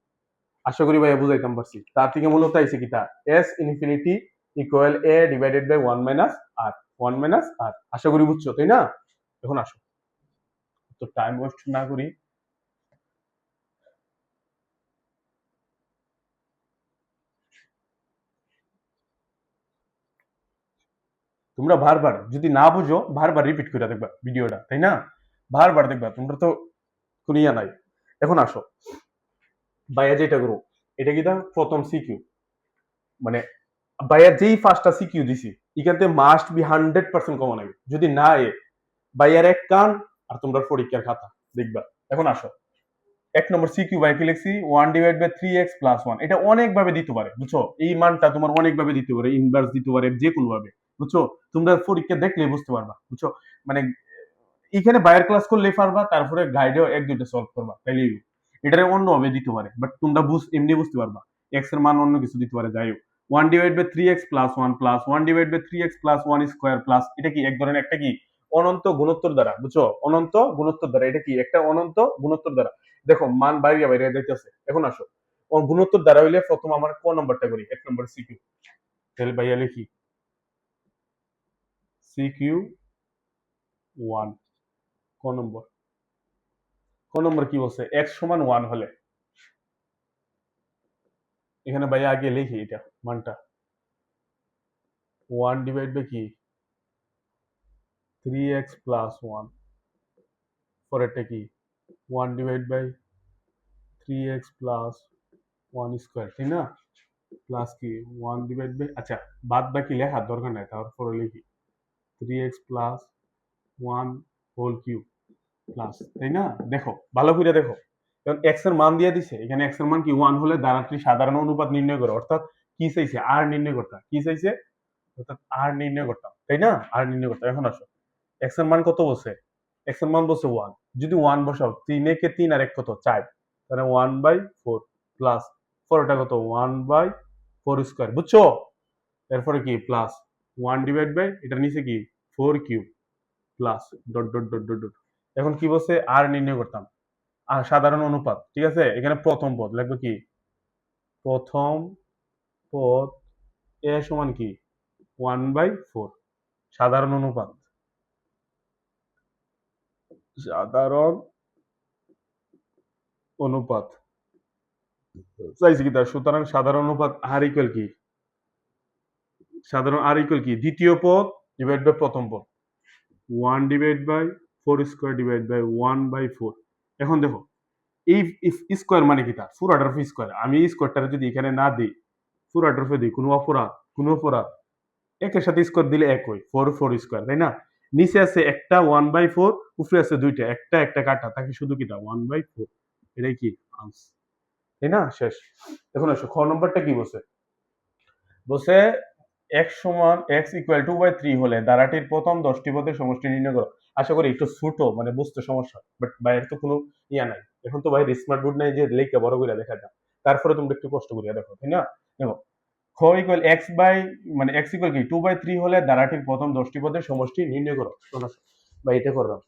আশা করি ভাইয়া বুঝাইতাম পারছি, তার থেকে মূলত আইসে কিতা S infinity equal a divided by one minus r, one minus r, আশা করি বুঝছো তাই না। এখন আসো, তো টাইম ওয়েস্ট না করি, তোমরা বারবার যদি না বুঝো বারবার রিপিট করে দেখবা ভিডিওটা তাই না, বারবার দেখবা, তোমরা তো কোনো ইয়া নাই। এখন আসো ভাইয়া যেটা করো, এটা কি প্রথম সিকিউ, মানে ভাইয়া যেই ফার্স্টটা সিকিউ দিছি এখান থেকে মাস্ট বি 100% কমন হবে, যদি না এ ভাইয়ার এক কান আর তোমরা পরীক্ষার খাতা দেখবা। এখন আসো, এক নম্বর সিকিউ বাই কি লিখছি, one divide by three X plus one, এটা অনেক ভাবে দিতে পারে বুঝছো, এই মানটা তোমার অনেক ভাবে দিতে পারে, ইনভার্স দিতে পারে যে কোনো ভাবে, বুঝছো, তোমরা পরীক্ষা দেখলে বুঝতে পারবা, বুঝছো, মানে এখানে বায়ার ক্লাস করলে পারবা, তারপরে গাইডেও এক দুইটা সলভ করবা তাইলেই, এটারে অন্য ভাবে দিতে পারে বাট তোমরা এমনি বুঝতে পারবা, এক্স এর মান অন্য কিছু দিতে পারে, যাই হোক, one divide by three X plus one plus one divide by three X plus one square plus, এটা কি এক ধরনের একটা কি অনন্ত গুণোত্তর দ্বারা, বুঝছো, অনন্ত গুণোত্তর দ্বারা, এটা কি একটা অনন্ত গুণোত্তর দ্বারা, দেখো মান বাইরে বাইরে যাইতেছে। এখন আসো, ও গুণোত্তর দ্বারা হইলে প্রথম আমার ক নম্বরটা করি, এক নম্বর সিকিউ, তাহলে ভাইয়া লিখি সিকিউ ওয়ান, ক নম্বর, ক নম্বর কি বলছে, এক্স সমান ওয়ান হলে, এখানে ভাইয়া আগে লিখি এটা মানটা, ওয়ান ডিভাইড বাই কি থ্রি এক্স প্লাস ওয়ান, পরেরটা কি one divide by three X plus one square, তাই না, প্লাস কি ওয়ান ডিভাইড বাই, আচ্ছা বাদ বাকি লেখার দরকার নাই, তারপরে লিখি three X plus one whole cube plus, তাই না, দেখো ভালো করে দেখো, কারণ এক্স এর মান দিয়ে দিছে, এখানে এক্স এর মান কি ওয়ান হলে দ্বারাটি সাধারণ অনুপাত নির্ণয় করো, অর্থাৎ কি চাইছে আর নির্ণয় করতাম, কি চাইছে অর্থাৎ আর নির্ণয় করতাম, তাই না, আর নির্ণয় করতাম। এখন আসো, এক্স এর মান কত বলছে, এক্স এর মান বলছে ওয়ান, যদি ওয়ান বসাও তিন একে তিন আর এক কত চার, তাহলে ওয়ান বাই ফোর প্লাস ফোরটা কত ওয়ান বাই ফোর স্কোয়ার, বুঝছো, এরপরে কি প্লাস ওয়ান ডিভাইড বাই এটার নিচে কি four cube plus dot dot dot dot dot, এখন কি বলছে আর নির্ণয় করতাম, আর সাধারণ অনুপাত, ঠিক আছে, এখানে প্রথম পদ লাগবে কি, প্রথম পদ এ সমান কি ওয়ান বাই ফোর, সাধারণ অনুপাত, সাধারণ অনুপাত চাইছি কি তার, সুতরাং সাধারণ অনুপাত আর ইকুয়াল কি, সাধারণ আর ইকুয়াল কি দ্বিতীয় পদ ডিভাইড বাই প্রথম পদ 1 divide by 4 square divide by 1 by 4। এখন দেখো এই স্কয়ার মানে কি তার পুরাটার স্কয়ার, আমি এই স্কয়ারটা যদি এখানে না দিই পুরাটার দিই কোনো অপরাধ, কোনো অপরাধ, একের সাথে স্কয়ার দিলে এক হয় 4 4 স্কয়ার, তাই না? নিচে আছে একটা 1/4, উপরে আছে দুইটা, একটা একটা কাটা থাকে শুধু কিটা 1/4। এটাই কি আনসার, তাই না? শেষ। এখন আসো খ নম্বরটা কি বলছে, বলছে x সমান x ইকুয়াল 2/3 হলে ধারাটির প্রথম 10টি পদের সমষ্টি নির্ণয় করো। আশা করি একটু ছোট, মানে বুঝতে সমস্যা, বাট বাইরের তো কোনো ইয়া নাই, এখন তো বাইরে স্মার্ট বোর্ড নাই যে লেখা বড় করে দেখা যায়, তারপরে তোমরা একটু কষ্ট করিয়া দেখো, তাই না? দেখো খ ইকুয়াল x বাই মানে x ইকুয়াল কি 2/3 হলে ধারাটির প্রথম 10টি পদের সমষ্টি নির্ণয় করো। শোনো বা এটা করলাম।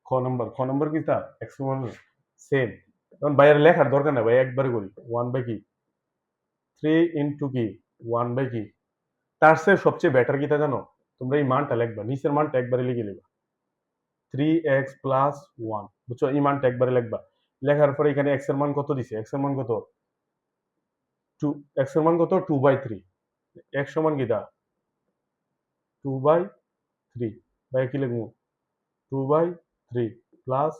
খ নম্বর কি তা x সমান সেম, এখন বাইরে লেখার দরকার নাই ভাই, একবারে করি 1 বাই কি 3 ইনটু কি 1 বাই কি। তার চেয়ে সবচেয়ে বেটার কিটা জানো, তোমরা এই মানটা লিখবা, নিচের মানটা একবারে লিখে লিখবা 3x প্লাস 1, বুঝছো? এই মানটা একবারে লিখবা, লেখার পরে এখানে x এর মান কত দিছে, x এর মান কত 2, x এর মান কত 2/3, x সমান কিটা 2/3 বাই কি লিখবো 2/3 প্লাস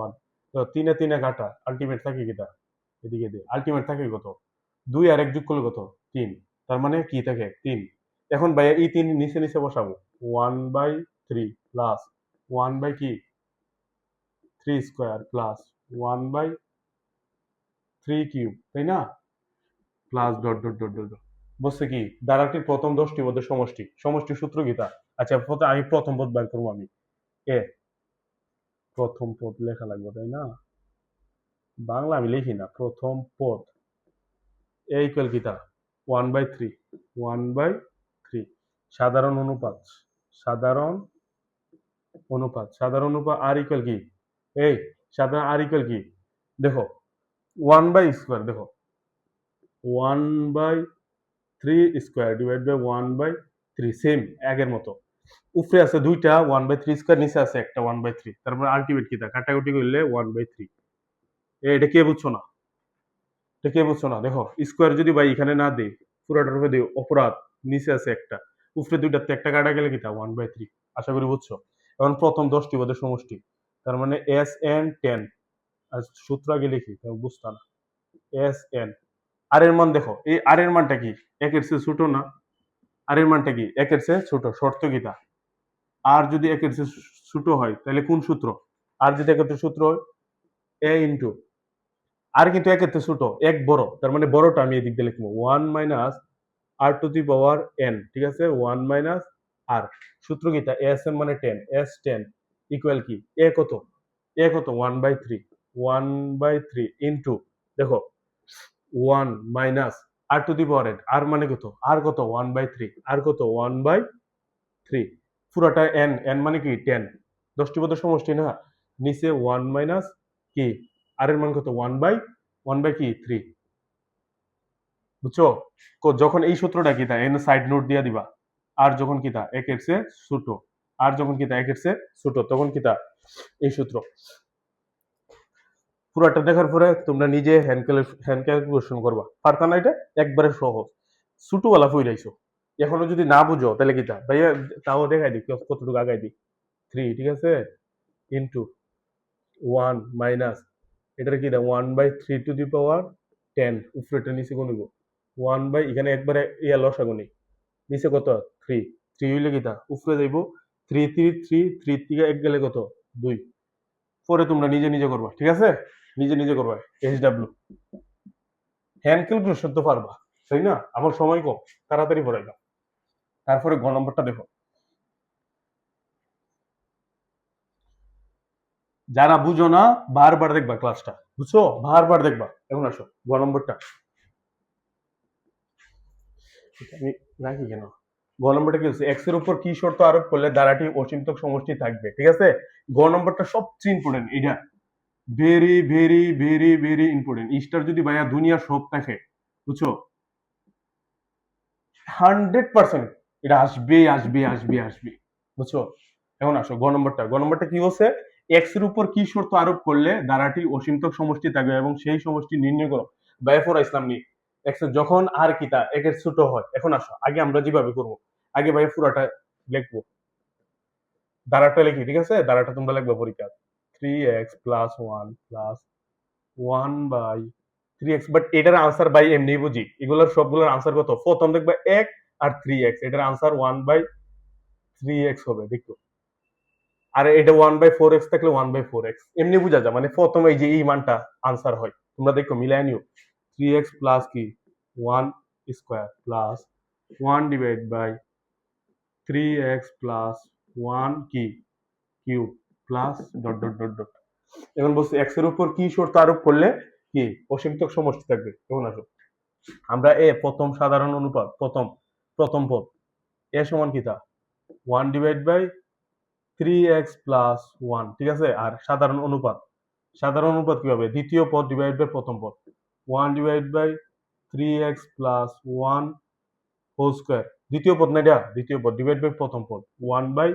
1, তো 3 এ 3 এ কাটা, আলটিমেট থাকে কিটা এদিকে দিয়ে, আলটিমেট থাকে কত 2 আর 1 যোগ করলে কত 3, তার মানে কি থাকে 3। এখন ভাইয়া এই 3 নিচে নিচে বসাবো 1/3 প্লাস 1 বাই কি 3 স্কয়ার প্লাস 1/3 কিউব, তাই না? Plus dot dot dot dot, বলছে কি ধারাটির প্রথম 10টি পদের সমষ্টি, সমষ্টির সূত্র কি তা? আচ্ছা আমি প্রথম পদ বের করবো, আমি এ প্রথম পদ লেখা লাগবে, তাই না? বাংলা আমি লিখি না, প্রথম পদ এ ইকুয়াল কি তা 1/3, 1/3 সাধারণ অনুপাত, সাধারণ সাধারণ অনুপাত আর ইকুয়াল কি এই সাধারণ আর ইকুয়াল কি দেখো 1/স্কয়ার, দেখো 1/3 স্কয়ার ডিভাইড বাই 1/3, সেম আগের মতো, উপরে আছে দুইটা 1/3 স্কয়ার, নিচে আছে একটা 1/3, তারপর আলটিমেট কি তা কাটাকুটি করলে 1/3। এটা কে বুঝছো না, এটা কে বুঝছো না? দেখো স্কয়ার যদি ভাই এখানে না দেই পুরোটার উপরে দিই অপরাধ, নিচে আছে একটা, উপরে দুইটাতে একটা কাটা গেলে কিটা 1/3। আশা করি বুঝছো। এখন প্রথম 10টি পদের সমষ্টি, তার মানে এস এন 10, আর সূত্র আগে লিখি তাহলে বুঝতা না, এস এন আর এর মান দেখো, এই আর এর মানটা কি একের চেয়ে ছোট না, আর এর মানটা কি একের চেয়ে ছোট, শর্ত কিটা আর যদি একের চেয়ে ছোট হয় তাহলে কোন সূত্র, আর যদি একের চেয়ে সূত্র হয় এ ইন্টু আর, কিন্তু একের চেয়ে ছোট এক বড়, তার মানে বড়টা আমি এদিক দিয়ে লিখবো 1 minus R to the power N, ঠিক আছে 1 মাইনাস আর, সূত্র কিটা এস এন মানে 10, এস 10 ইকুয়াল কি এ কত, এ কত 1/3, 1/3 ইন্টু দেখো 1 minus R to the power n, r মানে কত, আর কত 1/3, আর কত 1/3 পুরোটা এন, এন মানে কি 10, 10টি পদের সমষ্টি না, নিচে 1 মাইনাস কি আর এর মান কত 1/1 বাই কি 3, বুঝছো? যখন এই সূত্রটা কি তা এন সাইড নোট দিয়া দিবা, আর যখন কি তা একের চেয়ে ছোট, আর যখন কি তা একের চেয়ে ছোট তখন কি তা এই সূত্র। পুরাটা দেখার পরে তোমরা নিজে হ্যান্ড ক্যালকুলেশন করবা, পারতা না? এটা একবারে সহজ, ছোটবেলা ফইরাইছো, এখনো যদি না বুঝো তাহলে কি তা ভাইয়া তাও দেখাই দিই কতটুকু আগাই দিই 3, ঠিক আছে ইন্টু 1 মাইনাস এটার কি দা 1/3 টু দি পাওয়ার 10, উপরেটা নিচে গুনিব 1 বাই এখানে একবারে ইয়া লসাগু নেই, নিচে কত 3, 3 হইলে কি তা উপরে যাইব 3 3 3 3 থেকে এক গেলে কত 2, পরে তোমরা নিজে নিজে করবা, ঠিক আছে নিজে নিজে করবা এইচ ডাব্লিউ, হ্যান্ড ক্যালকুলেশন তো পারবা, তাই না? আমার সময় কম, তাড়াতাড়ি পড়াইবা। তারপরে গ নম্বরটা দেখো, যারা বুঝো না বারবার দেখবা ক্লাসটা, বুঝছো বারবার দেখবা। এখন আসো গ নম্বরটা, আমি রাখি কেন, গ নম্বরটা কি হচ্ছে এক্স এর উপর কি শর্ত আরোপ করলে ধারাটি অসীমতক সমষ্টি থাকবে, ঠিক আছে? গ নম্বরটা সবচেয়ে ইম্পর্টেন্ট, এটা very very very very important, star যদি ভাইয়া দুনিয়া সব থাকে, বুঝছো 100% এটা আসবে আসবে আসবে আসবে, বুঝছো? এখন আসো গ নম্বরটা, গ নম্বরটা কি বলছে এক্স এর উপর কি শর্ত আরোপ করলে ধারাটি অসীমতক সমষ্টি থাকবে এবং সেই সমষ্টি নির্ণয় করো। বায়োফোর ইসলাম নি এক্স যখন আর কিতা একের ছোট হয়। এখন আসো আগে আমরা যেভাবে করবো, আগে ভাই পুরাটা লিখবো, ধারাটা লিখি, ঠিক আছে? ধারাটা তোমরা লিখবে পরীক্ষা, 3x plus 1 plus 1 by 3x, but এটার আনসার বাই এমনি বুঝি, এগুলোর সবগুলোর আনসার কত? প্রথম দেখবে 1 আর 3x, এটার আনসার 1 বাই 3x হবে, দেখো। আর এটা 1/4x থাকলে 1/4x এমনি বোঝা যায়, মানে প্রথম এই যে এই মানটা আনসার হয়, তোমরা দেখো মিলাই নিও। 3x প্লাস কি 1 square plus 1 divide by 3x plus 1 কি cube plus dot dot dot dot. এখন বলছি x এর উপর কি শর্ত আরোপ করলে কি অসীমতক সমষ্টি থাকবে। এখন আসো আমরা প্রথম সাধারণ অনুপাত, প্রথম পদ এ সমান কি তা 1 ডিভাইড বাই 3x প্লাস 1, ঠিক আছে? আর সাধারণ অনুপাত কি হবে? দ্বিতীয় পদ ডিভাইড বাই প্রথম পদ, 1 divide by 3x plus 1 whole square, দ্বিতীয় পদ না এটা, দ্বিতীয় পদ ডিভাইড বাই প্রথম পদ 1 বাই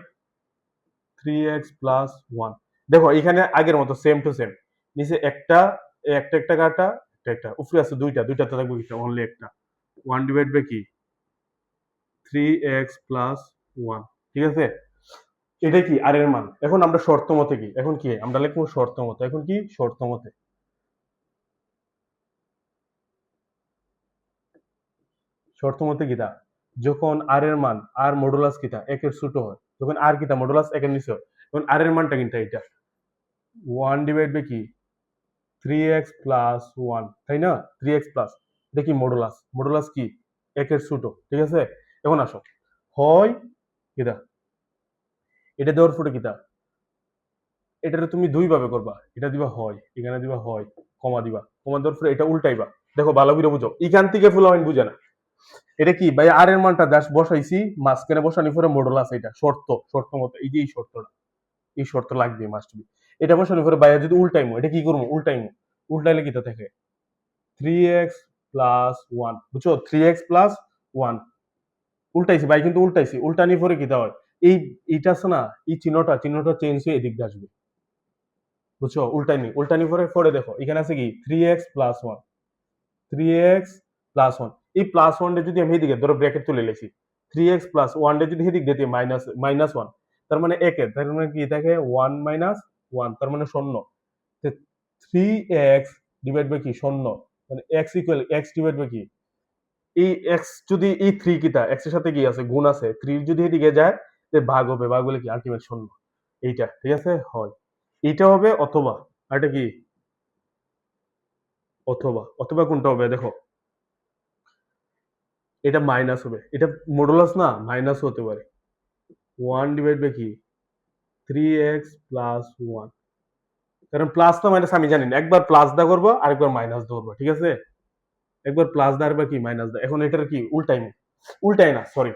3x প্লাস 1। দেখো এখানে আগের মতো সেম টু সেম, নিচে একটা একটা কাটা, একটা উপরে আছে দুইটা তো থাকবে কিটা অনলি একটা, 1 ডিভাইড বাই কি 3x প্লাস 1, ঠিক আছে? এটা কি আর এর মান। এখন আমরা শর্ত মতে কি, এখন কি আমরা লিখবো শর্ত মতে, এখন কি শর্ত মতে কিতা, যখন আর এর মান আর মডুলাস কিতা একের ছোট হয়, যখন আর কিতা মডুলাস একের নিচে হয়, তখন আর এর মানটা কিনটা এটা 1 ডিভাইড বাই কি 3x প্লাস 1, তাই না? 3x প্লাস, এটা কি মডুলাস কি একের ছোট, ঠিক আছে? এখন আসো হয় কিতা, এটা দেওয়ার পরে কিতা, এটারে তুমি দুই ভাবে করবা, এটা দিবা হয়, এখানে দিবা হয়, কমা দিবা, কমা দেওয়ার পরে এটা উল্টাইবা। দেখো ভালো করে বুঝো, এখান থেকে ফুলামাইন বুঝে না। এটা কি ভাই আর এর মানটা দাস বসাইছি, মাঝখানে বসানোর পরে মডুল আছে, এটা শর্ত মতো, এই যে এই শর্ত লাগবে মাস্ট বি। এটা বসানোর পরে ভাইয়া যদি উল্টাইমো, এটা কি করবো উল্টাইলে কি থাকে 3x প্লাস 1, বুঝছো? 3x প্লাস 1 উল্টাইছি ভাই, কিন্তু উল্টানি পরে কি হয়, এইটা আছে না, এই চিহ্নটা চেঞ্জ হয়ে এদিক দিয়ে আসবে, বুঝছো? উল্টানি পরে দেখো এখানে আছে কি 3x প্লাস 1, 3x প্লাস 1, এই প্লাস 1 যদি আমি এদিকে ধরো ব্র্যাকেট তুলে লিখি, 3x প্লাস 1 যদি এদিক দিতে মাইনাস 1, তার মানে একের, তার মানে কি থাকে 1 মাইনাস 1, তার মানে শূন্য। 3x ডিভাইড বাই কি শূন্য, মানে x equal x divide by কি এই x, যদি এই 3 কিটা x এর সাথে কি আছে গুণ আছে, 3 যদি এদিকে যায় তে ভাগ হবে, ভাগ হলে কি আলটিমেট শূন্য, এইটা, ঠিক আছে? হয় এইটা হবে, অথবা আর এটা কি অথবা কোনটা হবে দেখো, এটা মাইনাস হবে, এটা মডুলাস না মাইনাস হতে পারে, 1 ডিভাইড বাই কি 3x প্লাস 1, কারণ প্লাস না মাইনাস আমি জানি না, একবার প্লাস দা করবো আরেকবার মাইনাস দা করবো, ঠিক আছে? একবার প্লাস দা আরেকবার কি মাইনাস দা। এখন এটার কি উল্টাই না সরি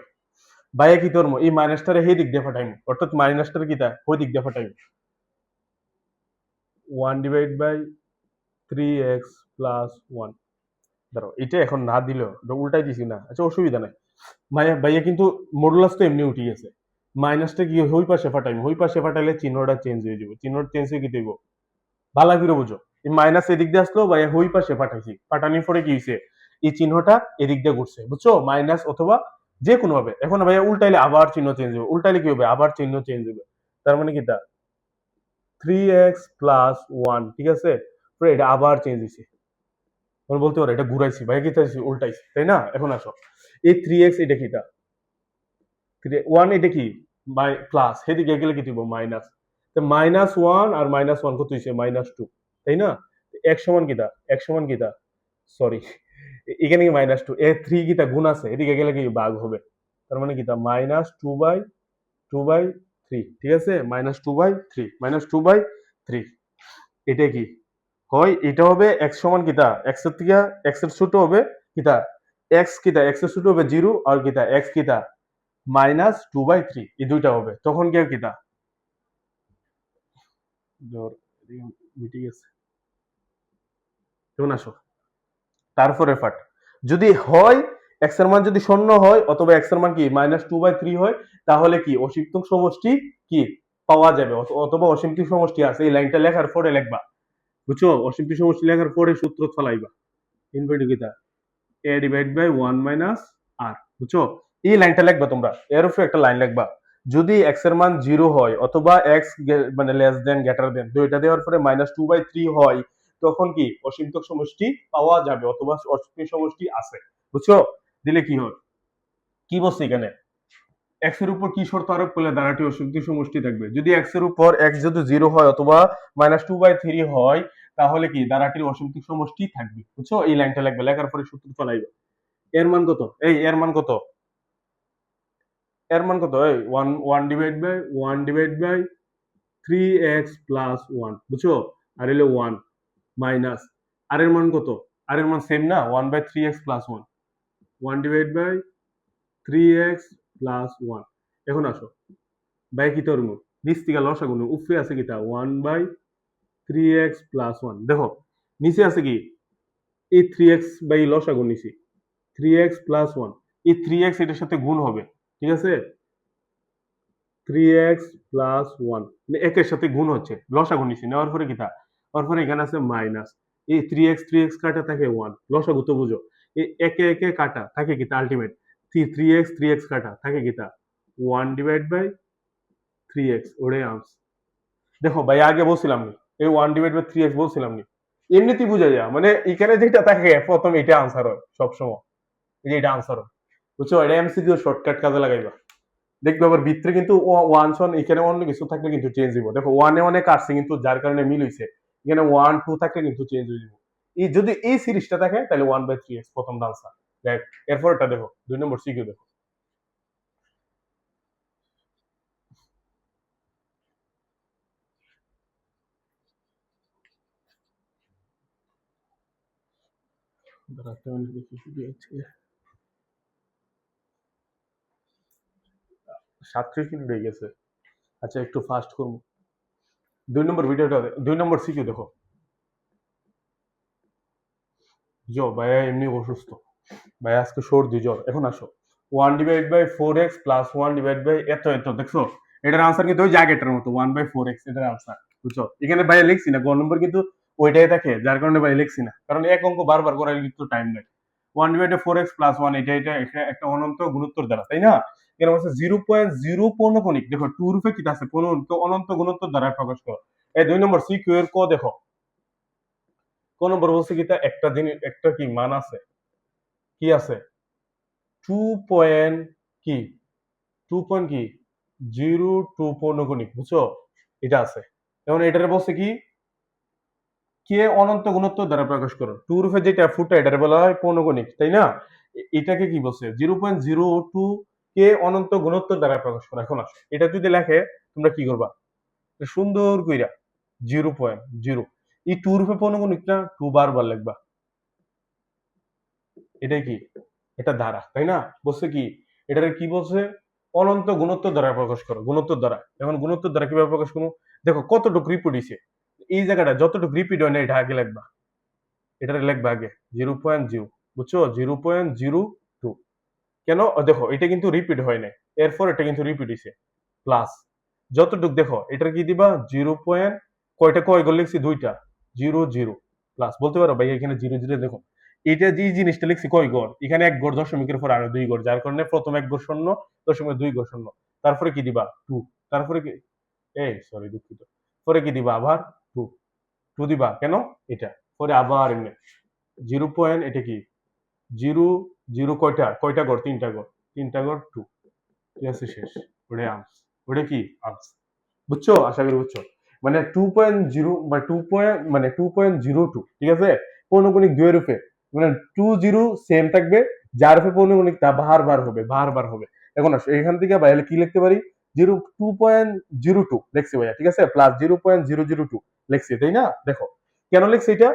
বাইরে কি তোর এই মাইনাসটারে হে দিক দিয়ে ফাটাইম, অর্থাৎ মাইনাসটার কি তা ওই দিক দিয়ে ফাটাইম, 1 ডিভাইড বাই 3x প্লাস 1। ধরো এটা এখন না দিলেও উল্টাই দিছি না, আচ্ছা অসুবিধা নাই। ভাইয়া কিন্তু মডুলাস তো এমনি উঠে গেছে, মাইনাসটা কি ওই পাশে ফাটাইলে চিহ্নটা চেঞ্জ হয়ে যাবে, চিহ্নটা চেঞ্জ হয়ে কি দেবো ভালো করে বুঝো। এই মাইনাস এদিক দিয়ে আসলো, ভাইয়া ওই পাশে পাঠাইছি, পাঠানোর পরে কি হয়েছে এই চিহ্নটা এদিক দিয়ে ঘুরছে, বুঝছো? মাইনাস অথবা যে কোনো ভাবে। এখন ভাইয়া উল্টাইলে আবার চিহ্ন চেঞ্জ হবে, উল্টাইলে কি হবে আবার চিহ্ন চেঞ্জ হবে, তার মানে কি তা 3x প্লাস 1, ঠিক আছে? এটা আবার চেঞ্জ হয়েছে, তুমি বলতে পারো এটা ঘুরাইছি ভাই, কি চাইছি উল্টাইছি, তাই না? এখন আসো এই 3x এটা কিটা 1, এটা কি বাই প্লাস, সেদিকে গেলে কি দিব মাইনাস, -1 আর -1 কত হইছে -2, তাই না? এক সমান কিটা সরি এখানে কি -2, এ 3 কিটা গুণ আছে, এদিকে গেলে কি ভাগ হবে, তার মানে কিটা -2/3, ঠিক আছে? -2/3 এটা কি হয়, এটা হবে x সমান কিটা x এর থেকে x এর ছোট হবে কিটা x এর ছোট হবে 0, আর কিটা x কিটা -2/3, এই দুইটা হবে, তখন কি কিটা মিটে গেছে। এখন আসো তারপরে পার্ট, যদি হয় x এর মান যদি শূন্য হয় অথবা x এর মান কি -2/3 হয়, তাহলে কি অসীমতম সমষ্টি কি পাওয়া যাবে, অথবা অসীমটি সমষ্টি আছে, এই লাইনটা লেখার পরে লিখবা, বুঝছো? অসীমটি সমষ্টি লেখার পরে সূত্র ফলাইবা, ইনফিনিটি কিতা এ ডিভাইড বাই 1 মাইনাস আর, বুঝছো? এই লাইনটা লিখবা তোমরা, এর উপরে একটা লাইন লিখবা। যদি x এর মান 0 হয় অথবা x মানে লেস দেন গ্রেটার দেন, তো এটা দেওয়ার পরে -2/3 হয়, তখন কি অসীমতক সমষ্টি পাওয়া যাবে অথবা অসীম সমষ্টি আছে, বুঝছো? দিলে কি হয়, কি বলছি এখানে, x এর উপর কি শর্ত আরোপ করলে ধারাটি অসীম সমষ্টি থাকবে? যদি x এর উপর x যদি 0 হয় অথবা -2/3 হয়, তাহলে কি ধারাটির অসীম সমষ্টি থাকবে, বুঝছো? এই লাইনটা লিখবে, লেখার পরে সূত্র চলাইবে। এর মান কত, এই এর মান কত, এর মান কত, এই 1 1/1/1/3x + 1, বুঝছো? আর হলো 1 মাইনাস আর এর মান কত, আর এর মান সেম না, 1/3x + 1, 1/3x + 1। এখন আসো বাই কি তোর নিচ থেকে লসাগু নিও, উপরে আছে কিটা 1/3x + 1, দেখো নিচে আছে কি এই 3x বাই লসাগু নিছি, 3x + 1, এই 3x এটার সাথে গুণ হবে, ঠিক আছে? 3x + 1 মানে একের সাথে গুণ হচ্ছে, লসাগু নিছি, নেওয়ার পরে কিটা, তারপরে পরে এখানে আছে মাইনাস, এই 3x কাটা থাকে 1, লসাগু তো বুঝো, এই একে একে কাটা থাকে কিটা আলটিমেট 3x কাটা থাকে কিটা 1/3x, ওরে আনস। দেখো ভাই আগে বলছিলাম নি, এই 1/3x বলছিলাম নি, এমনিতেই বুঝা যায়, মানে এখানে যেটা থাকে প্রথম এটা আনসার হয় সবসময়, এই যে এটা আনসার হয়, বুঝছো? এটা এমসিকিউ শর্টকাট কাজে লাগাইবা, দেখবে আবার ভিতরে কিন্তু ওয়ান সন এখানে অন্য কিছু থাকলে কিন্তু চেঞ্জ হইব, দেখো ওয়ানে অনেক আসছে কিন্তু যার কারণে মিল হইছে, এখানে 1 2 থাকলে কিন্তু চেঞ্জ হয়ে যাবে। এই যদি এই সিরিজটা থাকে তাহলে 1/3x প্রথম আনসার। দেখ এরপর এটা দেখো 2 নম্বর সিকিউ দেখো, দাঁড়াতে আমি দেখি কি আছে, 37 মিনিট হয়ে গেছে, আচ্ছা একটু ফাস্ট করবো। 2 নম্বর ভিডিওটা 2 নম্বর সিকিউ দেখো, ভাইয়া এমনি অসুস্থ, ভাইয়া আজকে সর্দি জ্বর, এখন আসো 1/4x + 1/ এত এত, দেখছো? এটার আনসার কিন্তু ওই যে আগেটার মতো 1/4x, এটার আনসার, বুঝছো? এখানে ভাইয়া লিখছি না, গ নম্বর কিন্তু ওইটাই থাকে, যার কারণে ভাইয়া লিখছি না, কারণ এক অঙ্ক বারবার করার কিন্তু টাইম নেই। 1/4x + 1, এটা একটা অনন্ত গুণোত্তর দ্বারা, তাই না? এখানে বলছে 0.0 পৌনকণিক, দেখো টু রূপে কি আছে, অনন্ত গুণোত্তর দ্বারা প্রকাশ করো। এই 2 নম্বর সিকিউ এর ক দেখো, ক নম্বর বলছে কি তা একটা জিনিস, একটা কি মান আছে, কি আছে 2. কি 2. কি 02 পৌনকণিক, বুঝছো? এটা আছে। যেমন এটারে বলছে কি কে অনন্ত গুণোত্তর দ্বারা প্রকাশ করো, টু রূপে যেটা ফুটা এটারে বলা হয় পৌনকণিক, তাই না? এটাকে কি বলছে 0.02 কে অনন্ত গুণোত্তর দ্বারা প্রকাশ করো। এখন আসো এটা যদি লেখে তোমরা কি করবা, সুন্দর কইরা 0.0, এই টু রূপে পৌনকণিকটা 2 বারবার লিখবা, এটাই কি, এটা ধারা, তাই না? বলছে কি এটারে কি বলছে, অনন্ত গুণোত্তর দ্বারা প্রকাশ করো, গুণোত্তর দ্বারা। এখন গুণোত্তর দ্বারা কিভাবে প্রকাশ করবো, দেখো কতটুকু রিপিট হইছে, এই জায়গাটা যতটুকু রিপিট হয় না এটা আগে লিখবা, এটারে লিখবা আগে 0.0, বুঝছো? 0.02, কেন দেখো এটা কিন্তু রিপিট হয় নাই, এরপর এটা কিন্তু রিপিট হইছে, প্লাস যতটুক দেখো এটার কি দিবা 0. কয়টা কয় গড় লিখছি, দুইটা, 0 0 প্লাস, বলতে পারো ভাই এখানে 0 0 দেখো, এটা যে জিনিসটা লিখছি কয় গড়, এখানে 1 গড় দশমিকের পর আরো 2 গড়, যার কারণে প্রথম 1 গড় শূন্য, দশমিক 2 গড় শূন্য, তারপরে কি দিবা 2, তারপরে কি এই সরি দুঃখিত, পরে কি দিবা আবার 2, 2 দিবা কেন এটা, পরে আবার এমনি 0. এটা কি 0 0, কয়টা কয়টা গড়, 3টা গড়, 3টা গড় 2, ঠিক আছে শেষ, ওটা আনস, ওটা কি আনস, বুঝছো? আশা করি বুঝছো, মানে 2.0 মানে 2.02, ঠিক আছে? পৌনকণিক 2 এর রূপে, মানে 20 সেম থাকবে, যার রূপে পৌনকণিক তা বারবার হবে। এখন আসো এখান থেকে বাইরে কি লিখতে পারি, 2.02 লিখছি ভাইয়া, ঠিক আছে, প্লাস 0.002 লিখছি, তাই না? দেখো কেন লিখছি এটা,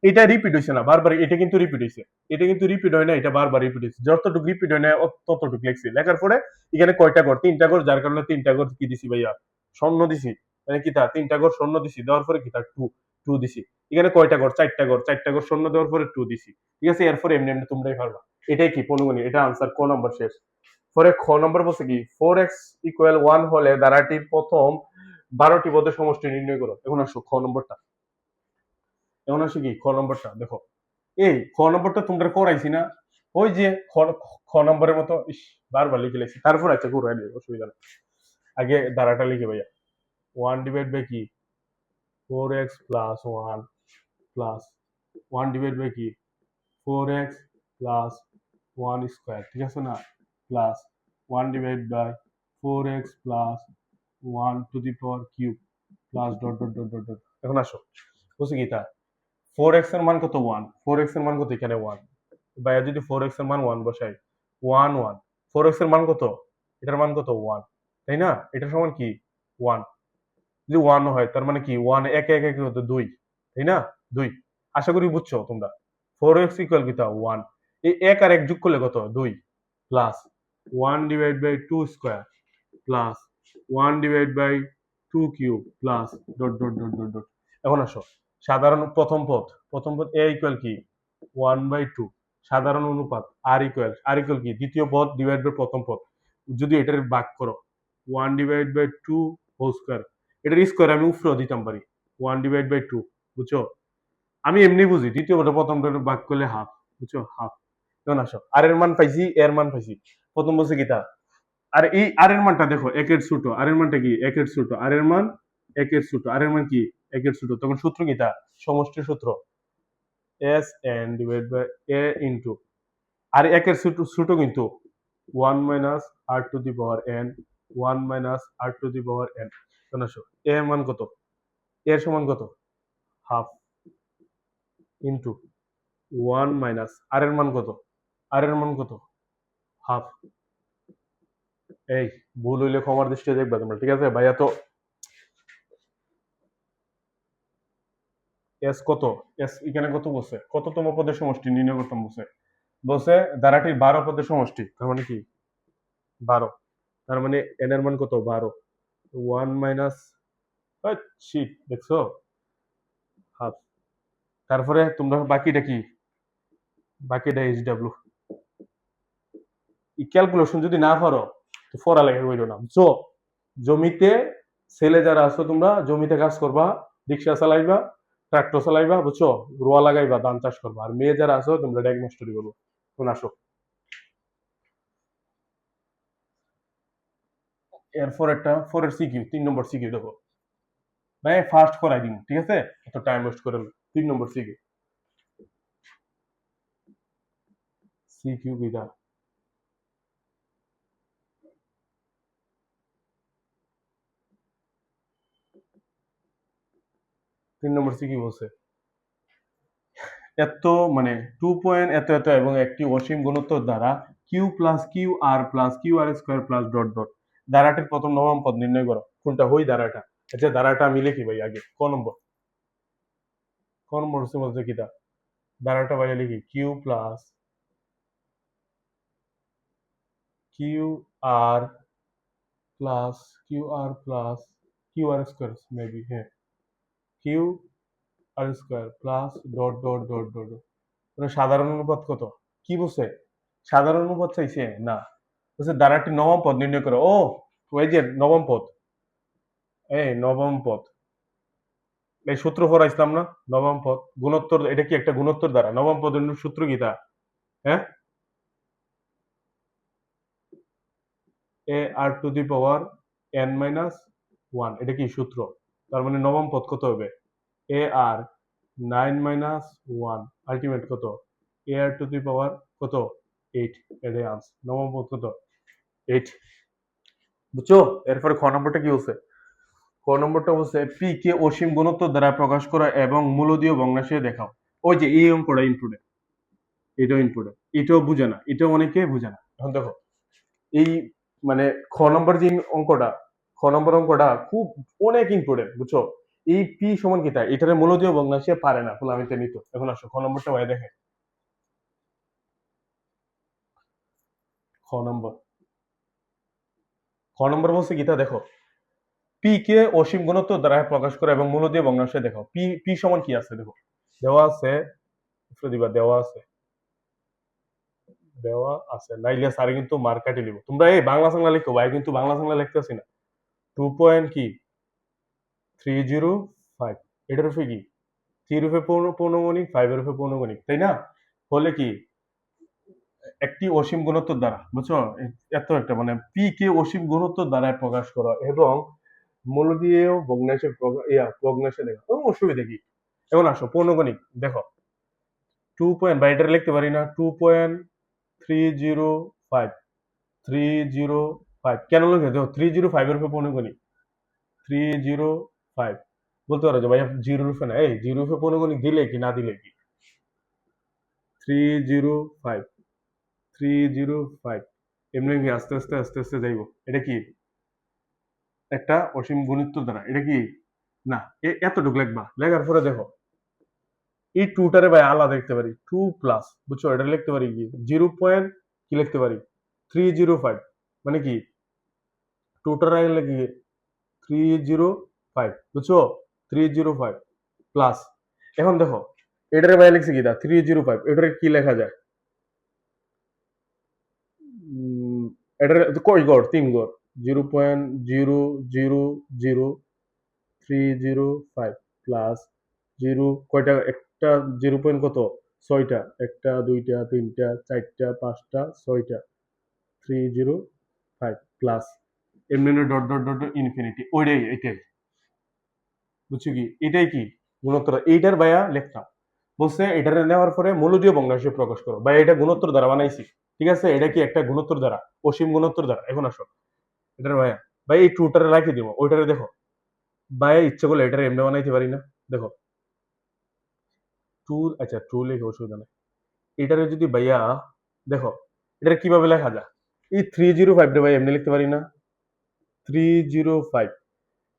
এটা রিপিট হইছে না বারবার, এটা কিন্তু রিপিট হইছে, এটা কিন্তু রিপিট হয় না, এটা বারবার রিপিট হইছে, যতটুকু রিপিট হয় না ততটুকু লিখছি, লেখার পরে এখানে কয়টা গড়, 3টা গড়, যার কারণে 3টা গড় কি দিছি ভাইয়া, স্বর্ণ দিছি, মানে কি তা 3টা গড় স্বর্ণ দিছি, দেওয়ার পরে কি তা 2 দিছি, এখানে কয়টা গড়, 4টা গড় স্বর্ণ দেওয়ার পরে 2 দিছি, ঠিক আছে? এরপরে এমনি এমনি তোমরাই পারবা, এটাই কি পৌনকণিক, এটা আনসার ক নম্বর শেষ। পরে খ নম্বর বলছে কি 4x = 1 হলে ধারাটির প্রথম 12টি পদের সমষ্টি নির্ণয় করো। এখন আসো খ নম্বরটা। এখন আসো কি খ নম্বরটা দেখো। এই খ নম্বরটা তোমরা করাইছি না? ওই যে খ নম্বরের মতো ইস, বারবার লিখে লিখছি। তারপর আচ্ছা ঘুরাই দিই, অসুবিধা নেই। আগে ধারাটা লিখে ভাইয়া। 1 ডিভাইড বাই কি 4x plus 1 plus 1 divide by কি 4x প্লাস 1 স্কোয়ার, ঠিক আছে না? Plus 1 divide by 4x plus 1 to the power cube plus dot dot dot dot dot. এখন আসো বুঝছি কি তা 4x এর মান কত 1, 4x এর মান কত এখানে 1। ভাইয়া যদি 4x এর মান 1 বসাই 1 1, 4x এর মান কত, এটার মান কত 1, তাই না? এটার সমান কি 1। যদি 1 হয় তার মানে কি 1 একে একে কি হতো 2, তাই না? 2। আশা করি বুঝছো তোমরা। 4x ইকুয়াল কি তা 1, এই এক আর এক যোগ করলে কত 2 plus 1 divide by 2 square plus 1 divide by 2 cube plus dot dot dot dot dot. এখন আসো সাধারণ প্রথম পদ a ইকুয়াল কি 1 বাই 2, সাধারণ অনুপাত আর ইকুয়াল কি দ্বিতীয় পদ ডিভাইড বাই প্রথম পদ। যদি এটার ভাগ করো 1 ডিভাইড বাই 2 হোল স্কয়ার, এটার স্কয়ার আমি উপরেও দিতাম পারি 1 ডিভাইড বাই 2, বুঝছো? আমি এমনি বুঝি দ্বিতীয় পদে প্রথমটা ভাগ করলে হাফ, বুঝছো? হাফ। এখন আসো আর এর মান পাইছি, এর মান পাইছি। প্রথম বলছে কি তা আর এই আর এর মানটা দেখো একের ছোট, আর এর মানটা কি একের ছোট, আর এর মান একের ছোট, আর এর মান কি একের ছোট। তখন সূত্র কি তা সমষ্টির সূত্র S n divide by a into r একের ছোট ছোট কিন্তু 1 minus R to the power n, 1 minus R to the power N. এখন আসো এ এর মান কত, এর সমান কত হাফ ইনটু 1 মাইনাস আর এর মান কত, আর এর মান কত হাফ। এই ভুল হইলে ক্ষমার দৃষ্টিতে দেখবা তোমরা, ঠিক আছে ভাইয়া? তো এস কত, এস এখানে কত বসে, কততম পদের সমষ্টি নির্ণয় করতাম বসে, বসে ধারাটির 12 পদের সমষ্টি, তার মানে কি 12। তার মানে এন এর মান কত 12, 1 মাইনাস শিট দেখছো হাফ। তারপরে তোমরা বাকিটা কি, বাকিটা এইচ ডাব্লিউ। ক্যালকুলেশন যদি না পারো তো পড়ালেখা কইরো না, বুঝছো? জমিতে ছেলে যারা আছো তোমরা জমিতে কাজ করবা, রিক্সা চালাইবা, ট্রাক্টর চালাইবা, বুঝছো? রোয়া লাগাইবা, ধান চাষ করবা। আর মেয়ে যারা আছো তোমরা ডায়াগনস্টরি করবো। এখন আসো এরপর একটা ফোরের সিকিউ 3 নম্বর সিকিউ দেখো ভাই, ফার্স্ট করাই দিন, ঠিক আছে? এত টাইম ওয়েস্ট করে না। 3 নম্বর সিকিউ, সিকিউ কিটা 3 নম্বর সিকিউ বলছে এত মানে 2 পয়েন্ট এত এত এবং একটি অসীম গুণোত্তর দ্বারা Q plus q r plus q r square plus dot dot ধারাটির প্রথম নবম পদ নির্ণয় করো। কোনটা হই ধারাটা? আচ্ছা ধারাটা আমি লিখি ভাই আগে। নম্বর ক নম্বর হচ্ছে বলছে কিটা ধারাটা ভাই লিখি q r plus q r plus q r square maybe, হ্যাঁ q r square plus dot dot dot dot. সাধারণ অনুপাত কত কি বলছে? সাধারণ অনুপাত চাইছে না, বলছে ধারাটি নবম পদ নির্ণয় করো। ও ওই যে নবম পদ, এই নবম পদ, এই সূত্র পড়াইছিলাম না? নবম পদ গুণোত্তর, এটা কি একটা গুণোত্তর দ্বারা নবম পদের সূত্র কি তা? হ্যাঁ, a r to the power N minus one, এটা কি সূত্র? তার মানে নবম পদ কত হবে এ আর 9 - 1, আলটিমেট কত এ আর টু দি পাওয়ার কত 8, এটাই আনসার। নবম পদ কত 8, বুঝছো? এরপরে খ নম্বরটা কি বলছে? ক নম্বরটা বলছে পি কে অসীম গুণোত্তর দ্বারা প্রকাশ করা এবং মূলদীয় ভগ্নাংশে দেখাও। ওই যে এই অঙ্কটা ইম্পর্টেন্ট, এটাও ইম্পর্টেন্ট, এটাও বুঝে না, এটাও অনেকে বুঝে না। এখন দেখো এই মানে খ নম্বর যে অঙ্কটা, খ নম্বর অঙ্কটা খুব অনেক ইম্পর্টেন্ট, বুঝছো? এই পি সমান কি তাই এটারে মূলদীয় ভগ্নাংশে পারে না ফুলামিতে নিত। এখন আসো খ নম্বরটা ভাই দেখে। খ নম্বর, খ নম্বর বলছে গীতা দেখো পি কে অসীম গুণোত্তর দ্বারা প্রকাশ করে এবং মূলদীয় ভগ্নাংশে দেখো। পি পি সমান কি আছে দেখো, দেওয়া আছে, দিবা দেওয়া আছে, দেওয়া আছে নাইলে স্যার কিন্তু মার্ক কাটি লিব। তোমরা এই বাংলা সাংলা লিখো ভাই, কিন্তু বাংলা সাংলা লিখতেছি না। 2 পয়েন্ট কি 305, এটার রূপে কি 3 রূপে পৌনগণিক, 5 এর রূপে পৌনগণিক, তাই না? হলে কি একটি অসীম গুণোত্তর দ্বারা, বুঝছো? এত একটা মানে পি কে অসীম গুণোত্তর দ্বারা প্রকাশ করা এবং মূলদীয় ভগ্নাংশের ভগ্নাংশে দেখা, অসুবিধা কি? এখন আসো পৌনগণিক দেখো, 2 বা এটা লিখতে পারি না, 2.305, 305 কেন লিখে দেখো, 305 এর উপরে পৌনগণিক, 305 বলতে পারো যে ভাই জিরো রূপে না, এই জিরো রূপে পৌনগণিক দিলে কি না দিলে কি, 305, 305 এমনি কি আস্তে আস্তে আস্তে আস্তে যাইব, এটা কি একটা অসীম গুণিত্ব দ্বারা, এটা কি না, এতটুকু লিখবা, লেখার পরে দেখো এই টুটারে ভাই আলাদা লিখতে পারি, 2 প্লাস, বুঝছো? এটা লিখতে পারি কি 0. কি লিখতে পারি 305, মানে কি টুটার আগে লিখি 305, বুঝছো? 305 প্লাস, এখন দেখো এটারে ভাই লিখছি কি 305, এটারে কি লেখা যায়, এটার কয় গড়, 3 গড়, 0.0000305 প্লাস জিরো কয়টা, একটা 0. কত, 6টা, একটা 2টা 3টা 4টা 5টা 6টা, 305 প্লাস এমনি ডট ডট ডট ইনফিনিটি, ওইটাই এটাই, বুঝছো? কি এটাই কি গুণোত্তর, এইটার ভাইয়া লেখতাম, বলছে এটারে নেওয়ার পরে মূলদীয় ভগ্নাংশে প্রকাশ করো, ভাই এটা গুণোত্তর দ্বারা বানাইছি, ঠিক আছে? এটা কি একটা গুণোত্তর দ্বারা, অসীম গুণোত্তর দ্বারা। এখন আসো এটার ভাইয়া, ভাই এই টুটারে রাখি দিব, ওইটারে দেখো ভাইয়া ইচ্ছে করলে এটারে এমনি বানাইতে পারি না, দেখো টু, আচ্ছা টু লেখে অসুবিধা নেই, এটারে যদি ভাইয়া দেখো এটা কিভাবে লেখা যায়, এই 305 রে ভাই এমনি লিখতে পারি না, 305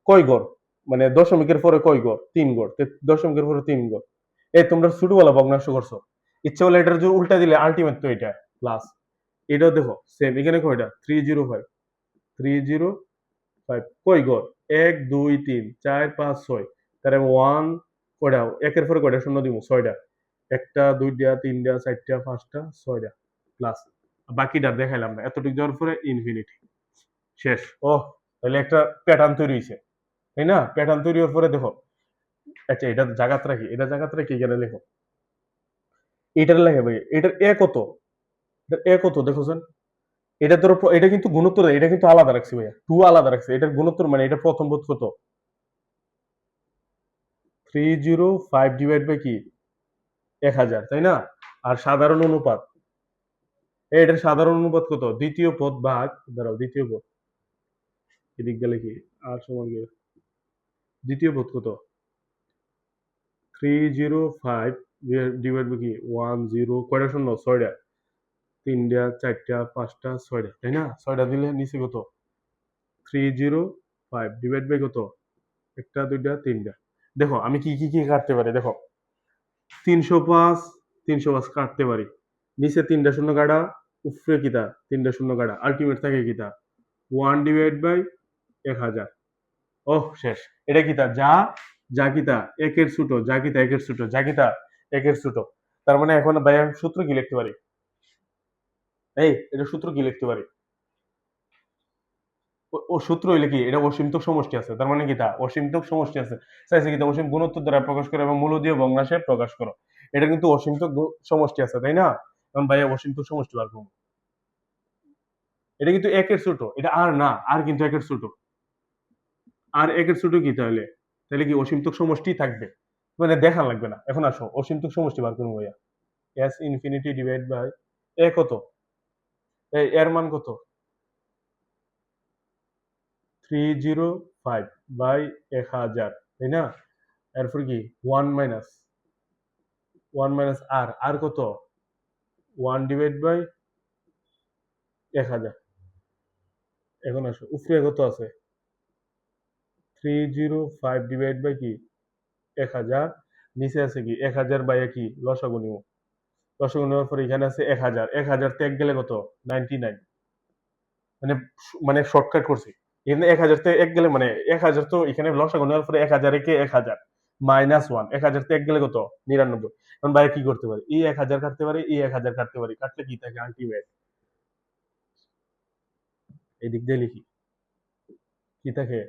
কয় গড়, মানে দশমিকের পরে কয় গড়, 3 গড়, দশমিকের পরে 3 গড়, এই তোমরা ছোটবেলা ভগ্নাংশ করছো, ইচ্ছা করলে এটার যদি উল্টা দিলে আলটিমেট তো এটা প্লাস, এটাও দেখো সেম, এখানে কয়টা 305, 305 কয় গড়, 1 2 3 4 5 6, তার ওয়ান কয়টা, একের পরে কয়টা শূন্য দিব, 6টা, একটা 2টা 3টা 4টা 5টা 6টা প্লাস, বাকিটা দেখাইলাম না, এতটুকু যাওয়ার পরে ইনফিনিটি, শেষ। ও তাহলে একটা প্যাটার্ন তৈরি হয়েছে, তাই না? প্যাটার্ন তৈরি হওয়ার পরে দেখো, আচ্ছা এটা জাগাত রাখি, এটা জাগাত রাখি, এখানে লেখো এটার লেখে ভাই, এটার এ কত, এটার এ কত দেখোছেন, এটা ধরো এটা কিন্তু গুণোত্তর, এটা কিন্তু আলাদা রাখছি ভাইয়া, টু আলাদা রাখছি, এটার গুণোত্তর মানে এটা প্রথম বোধ কত, 305 ডিভাইড বাই কি 1000, তাই না? আর সাধারণ অনুপাত, এটার সাধারণ অনুপাত কত, দ্বিতীয় পদ ভাগ, দাঁড়াও দ্বিতীয় পদ, এদিক গেলে কি আর সমান কি, দ্বিতীয় পদ কত, 305 ডিভাইড বাই কি 10, কয়টা শূন্য, 6টা, 3টা 4টা 5টা 6টা, তাই না? 6টা দিলে নিচে কত, 305 ডিভাইড বাই কত, একটা 2টা 3টা, দেখো আমি কি কি কি কাটতে পারি, দেখো 305, 305 কাটতে পারি, নিচে 3টা শূন্য কাটা, উপরে কিতা 3টা শূন্য কাটা, আলটিমেট থাকে কিতা 1/1000, ওহ শেষ, এটা কিতা যা, যা কিতা একের ছোট, যা কিতা একের ছোট, যা কিতা একের ছোট, তার মানে এখন ভাই আমি সূত্র কি লিখতে পারি, এই এটা সূত্র কি লিখতে পারি, ও সূত্র হইলে কি এটা অসীমতক সমষ্টি আছে, তার মানে কি তা অসীমতক সমষ্টি আছে, চাইছে কি তা অসীম গুণোত্তর দ্বারা প্রকাশ করো এবং মূলদীয় ভগ্নাংশে প্রকাশ করো, এটা কিন্তু অসীমতক সমষ্টি আছে, তাই না? এখন ভাইয়া অসীমতক সমষ্টি বার করবো, এটা কিন্তু একের ছোট, এটা আর না, আর কিন্তু একের ছোট, আর একের ছোট কি তাহলে, তাহলে কি অসীমতক সমষ্টি থাকবে, মানে দেখা লাগবে না। এখন আসো অসীমতক সমষ্টি বার করবো ভাইয়া, এস ইনফিনিটি ডিভাইড বাই এ কত, এর মান কত, 305 বাই 1000, তাই না? এরপর কি 1 মাইনাস আর, আর কত 1 ডিভাইড বাই 1000, এখন আসো উপরে কত আছে 305 ডিভাইড বাই কি 1000, নিচে আছে কি 1000 বাই কি লসাগু নিব, লসাগু নেওয়ার পরে এখানে আছে 1000, 1000 তে এক গেলে কত 99, মানে মানে শর্টকাট করছি, এখানে 1000 তে এক গেলে মানে 1000 তো এখানে লসাগু নেওয়ার পরে 1000 একে 1000 -1, 1000 তে এক গেলে কত 99, এখন ভাই কি করতে পারি, এই 1000 কাটতে পারি, এই 1000 কাটতে পারি, কাটলে কি থাকে আলটিমেট, এই দিক দিয়ে লিখি কি থাকে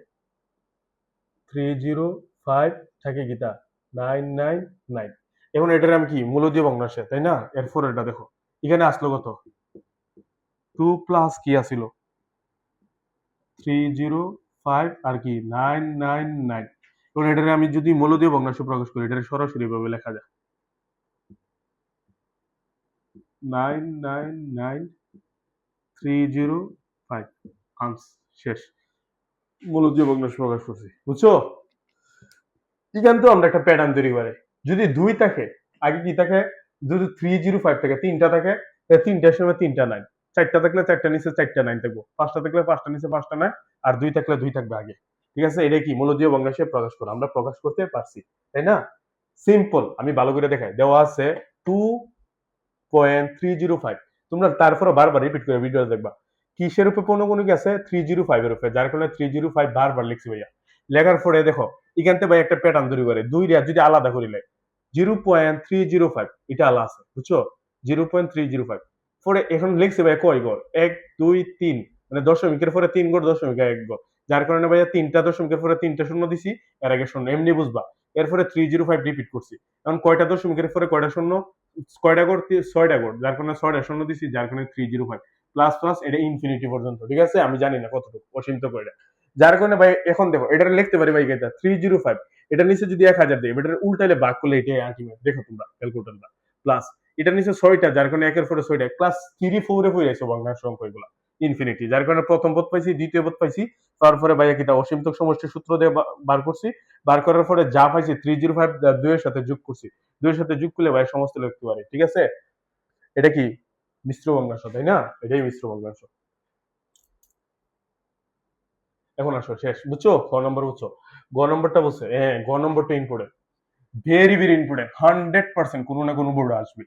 305 থাকে কিতা 999। এখন এটার আমি কি মূলদীয় ভগ্নাংশে, তাই না? এরপর এটা দেখো এখানে আসলো কত 2 প্লাস কি আসিল 305 আর কি 999। এখন এটারে আমি যদি মূলদীয় ভগ্নাংশে প্রকাশ করি এটা সরাসরি ভাবে লেখা যায় 999305 শেষ। মূলদীয় ভগ্নাংশ প্রকাশ করছি, বুঝছো? এখান তো আমরা একটা প্যাটার্ন তৈরি করে যদি 2 থাকে আগে কি থাকে, যদি 305 থাকে 3টা থাকে, তিনটার সময় 3টা 9, 4টা থাকলে 4টা নিচে 4টা 9 থাকবো, 5টা থাকলে 5টা নিচে 5টা 9, আর 2 থাকলে 2 থাকবে আগে। ঠিক আছে, এটা কি মূলদীয় ভগ্নাংশে প্রকাশ করা, আমরা প্রকাশ করতে পারছি, তাই না? সিম্পল, আমি ভালো করে দেখাই, দেওয়া আছে 2.305। তোমরা তারপরে বারবার রিপিট করে ভিডিও দেখবা কিসের উপরে পৌনঃপুনিক আছে 305 এর উপরে, যার কারণে 305 বারবার লিখছি ভাইয়া। লেখার পরে দেখো এখান থেকে ভাই একটা প্যাটার্ন তৈরি করে, দুই রেট যদি আলাদা করিলে 0.305 এটা আলাদা আছে, বুঝছো? 0.305 পরে এখন লিখছি ভাই কয় গড় 1 2 3, মানে দশমিকের পরে 3 গড়, দশমিক 1 গড়, যার কারণে ভাইয়া তিনটা দশমিকের পরে তিনটা শূন্য দিছি, এর আগে শূন্য, এমনি বুঝবা। এরপরে 305 রিপিট করছি, এখন কয়টা দশমিকের পরে কয়টা শূন্য, কয়টা গড় 6টা গড়, যার কারণে 6টা শূন্য দিছি, যার কারণে 305 প্লাস প্লাস এটা ইনফিনিটি পর্যন্ত। ঠিক আছে, আমি জানি না কতটুকু অসীমত করে, যার কারণে ভাই এখন দেখো এটা লিখতে পারি ভাই এটা 305, এটা নিচে যদি 1000 দিই এটা উল্টাইলে ভাগ করলে এটাই আলটিমেট, দেখো তোমরা ক্যালকুলেটরটা প্লাস এটা নিচে 6টা, যার কারণে একের পরে 6টা প্লাস 34 এ হইছে ভগ্নাংশ অঙ্ক এগুলা ইনফিনিটি, যার কারণে প্রথম পদ পাইছি, দ্বিতীয় পদ পাইছি, তারপরে ভাইয়া কিটা অসীমতক সমষ্টির সূত্র দিয়ে বার করছি, বার করার পরে যা পাইছি 305 2 এর সাথে যোগ করছি, 2 এর সাথে যোগ করলে ভাই সমস্ত লিখতে পারি। ঠিক আছে, এটা কি মিশ্র ভগ্নাংশ, তাই না? এটাই মিশ্র ভগ্নাংশ। এখন আসো শেষ, বুঝছো? খ নম্বর বুঝছো, গ নম্বরটা বুঝছো? হ্যাঁ, গ নম্বরটা ইম্পর্টেন্ট, ভেরি ভেরি ইম্পর্টেন্ট, 100% কোনো না কোনো বোর্ডে আসবে।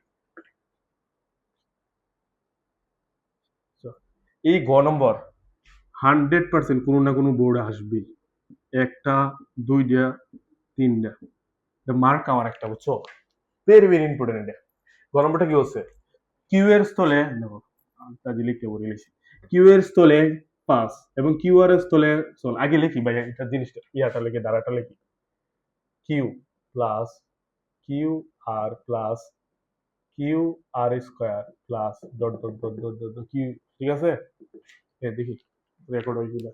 এই গ নম্বর 100% কোনো না কোনো বোর্ডে আসবে, একটা দুইটা তিনটা, এটা মার্ক আমার একটা, বুঝছো? ভেরি ভেরি ইম্পর্টেন্ট এটা। গ নম্বরটা কি হচ্ছে, কিউ এর স্থলে দেখো কাজে লিখতে বলে লিখছি, কিউ এর স্থলে 5 এবং কিউ আর এর স্থলে, চল আগে লিখি ভাই এটা জিনিসটা, ইয়াটা লিখে দাঁড়াটা লিখি, q plus q r plus q r square plus dot dot dot dot dot q. ঠিক আছে, দেখি রেকর্ড হয়ে গেল।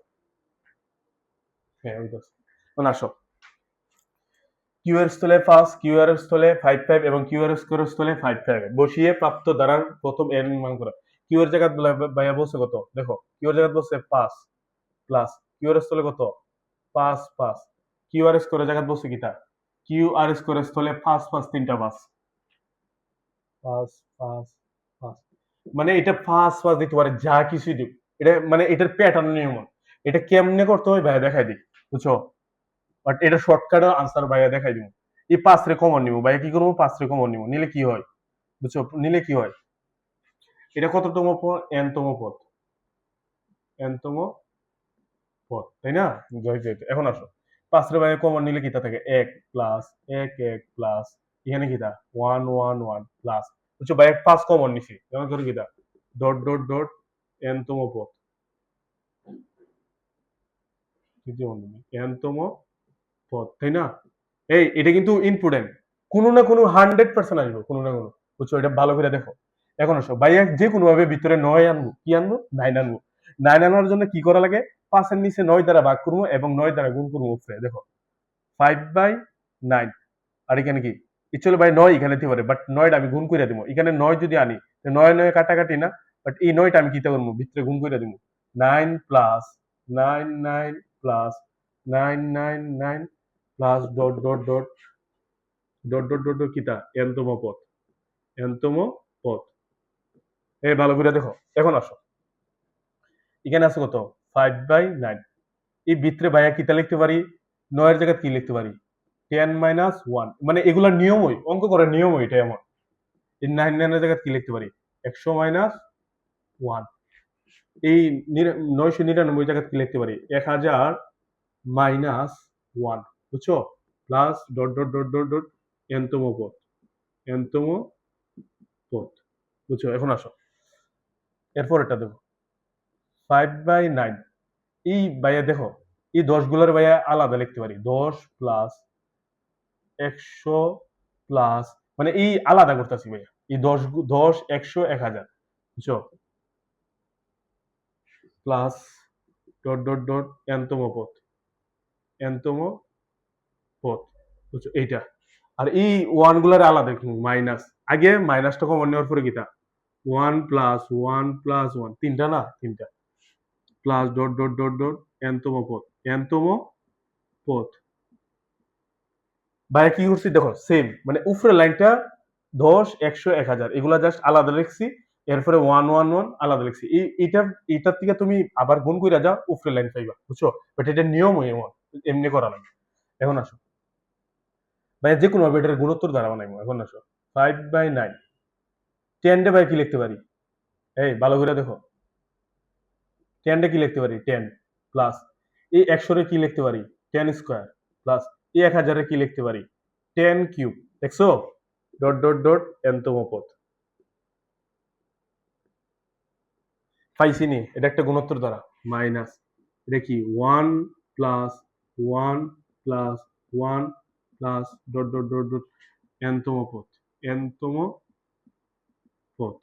হ্যাঁ ওইটাছে, এখন আসো কিউ এর স্থলে 5, কিউ আর এর স্থলে 55 এবং কিউ আর স্কয়ার স্থলে 55 বসিয়ে প্রাপ্ত দ্বারার প্রথম এন মান করা। কিউ এর জায়গা ভাইয়া বলছে কত, দেখো কিউ এর জায়গা বলছে 5 প্লাস কিউ এর স্থলে কত 5 5, কিউ আর স্কয়ারের জায়গা বলছে কিটা কিউ আর স্কয়ারের স্থলে 5 5 তিনটা 5 5 5 5, মানে এটা 5 5 দিতে পারে যা কিছুই দিক, এটা মানে এটার প্যাটার্ন নিয়ম, এটা কেমনে করতে হয় ভাইয়া দেখাই দিই, বুঝছো? বাট এটা শর্টকাট আনসার ভাইয়া দেখাই দিব। এই 5 রে কমন নিব ভাইয়া, কি করবো 5 রে কমন নিব, নিলে কি হয় বুঝছো, নিলে কি হয়, এটা কততম পদ, এন তম পদ, এন তম পদ, তাই না? এখন আসো 5 রে ভাইয়া কমন নিলে কিটা থাকে 1 প্লাস 1 1 প্লাস এখানে কিটা 1 1 1 প্লাস, বুঝছো ভাইয়া 5 কমন নিছি, যেমন করে কিটা ডট ডট ডট এন তম পদ, এন তম পদ, তাই না? এই এটা কিন্তু ইম্পর্টেন্ট, কোনো না কোনো 100% আসবে, কোনো না কোনো, বুঝছো? এটা ভালো করে দেখো। এখন আসো ভাইয়া যে কোনো ভাবে ভিতরে 9 আনবো, কি আনবো 9 আনবো, 9 আনার জন্য কি করা লাগে, 5 এর নিচে 9 দ্বারা ভাগ করবো এবং 9 দ্বারা গুণ করবো উপরে, দেখো 5/9, আর এখানে কি ইচ্ছলে ভাই 9 এখানে দিতে পারে, বাট 9টা আমি গুণ করে দিব, এখানে 9 যদি আনি 9 9 কাটাকাটি না, বাট এই 9টা আমি কিটা করবো ভিতরে গুণ করে দিব, 9 plus 9 9 plus 9 9 9 plus dot dot dot dot dot dot dot কিটা এনতম পদ, এনতম পদ। এই ভালো করে দেখো, এখন আসো এখানে আছে কত 5/9, এই ভিতরে ভাইয়া কিটা লিখতে পারি, 9 এর জায়গায় কি লিখতে পারি 10 - 1, মানে এগুলা নিয়মই, অঙ্ক করার নিয়মই এটা এমন। এই 9 9 এর জায়গায় কি লিখতে পারি 100 - 1, এই 999 জায়গায় কি লিখতে পারি 1000 - 1, বুঝছো? Plus dot dot dot dot dot এনতম পদ, এনতম পদ, বুঝছো? এখন আসো এরপর এটা দেখো 5/9, এই ভাইয়া দেখো এই 10 গুলার ভাইয়া আলাদা লিখতে পারি, 10 প্লাস 100 প্লাস, মানে এই আলাদা করতেছি ভাইয়া, এই 10 100 1000, বুঝছো, প্লাস ডট ডট ডট এনতম পদ, এনতম পদ, বুঝছো এইটা। আর এই ওয়ান গুলার আলাদা মাইনাস, আগে মাইনাসটা কমন নেওয়ার পরে কিটা 1 প্লাস 1 তিনটা না, তিনটা, plus dot dot dot dot এনতম পদ, এনতম পদ। ভাইয়া কি করছি দেখো, সেম মানে উপরের লাইনটা 10 100 1000 এগুলা জাস্ট আলাদা লিখছি, এরপরে 1 1 1 আলাদা লিখছি। এইটার থেকে তুমি আবার গুণ কইরা যাও, উপরের লাইন পাইবা, বুঝছো, বাট এটা নিয়ম এমন, এমনি করা লাগে। এখন আসো ভাইয়া, যে কোনো ভাবে এটার গুণোত্তর দ্বারা বানাইবো। এখন আসো 5/9, 10 ডে ভাই কি লিখতে পারি, এই ভালো করে দেখো, 10 ডে কি লিখতে পারি, 10 প্লাস এই 100 রে কি লিখতে পারি, 10 স্কয়ার, প্লাস এই 1000 রে কি লিখতে পারি, 10 কিউব, দেখছো, ডট ডট ডট এনতম পদ। পাইছি নি, এটা একটা গুণোত্তর দ্বারা, মাইনাস এটা কি 1 plus 1 plus 1 plus dot dot dot dot এনতম পদ, এনতম পদ।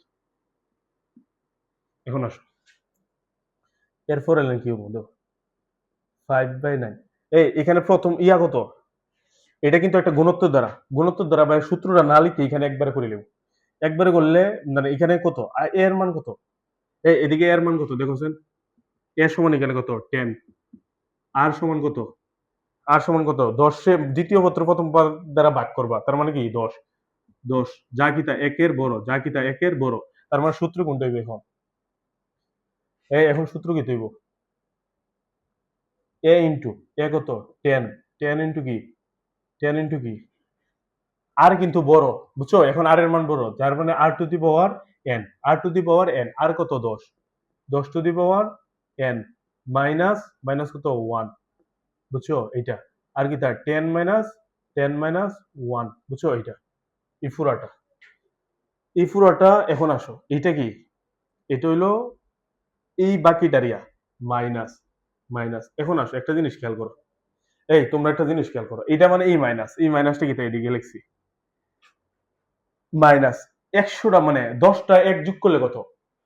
এখন আসো এরপর এলেন কি বলবো, 5/9, এই এখানে প্রথম ইয়া কত, এটা কিন্তু একটা গুণোত্তর দ্বারা, গুণোত্তর দ্বারা বা সূত্রটা না লিখে এখানে একবারে করে নেব, একবারে করলে মানে এখানে কত, এ এর মান কত, এদিকে এর মান কত দেখোছেন, এ সমান এখানে কত 10, আর সমান কত, আর সমান কত 10, দ্বিতীয় পত্র প্রথম পদ দ্বারা ভাগ করবা, তার মানে কি 10, 10 যা কিতা একের বড়, যা কিতা একের বড়, তার মানে সূত্র কোনটা হইবে এখন, এখন সূত্র কি হইব, এ ইন্টু এ কত 10, 10 ইন্টু কি, 10 ইন্টু কি, আর কিন্তু বড়, বুঝছো, এখন আর এর মান বড়, যার মানে r to the power n, r to the power n, r কত 10, 10 to the power N, minus minus কত 1, বুঝছো এইটা, আর কি তার 10 মাইনাস 10 মাইনাস 1, বুঝছো এইটা, এই পুরাটা, এই পুরাটা। এখন আসো এইটা কি, এটা হইলো এই বাকিটারিয়া, মাইনাস মাইনাস। এখন আসো একটা জিনিস খেয়াল করো, এই তোমরা একটা জিনিস খেয়াল করো, এটা মানে এই মাইনাস, এই মাইনাসটা কি তাই এদিকে লিখছি, মাইনাস 100টা মানে 10টা এক যোগ করলে কত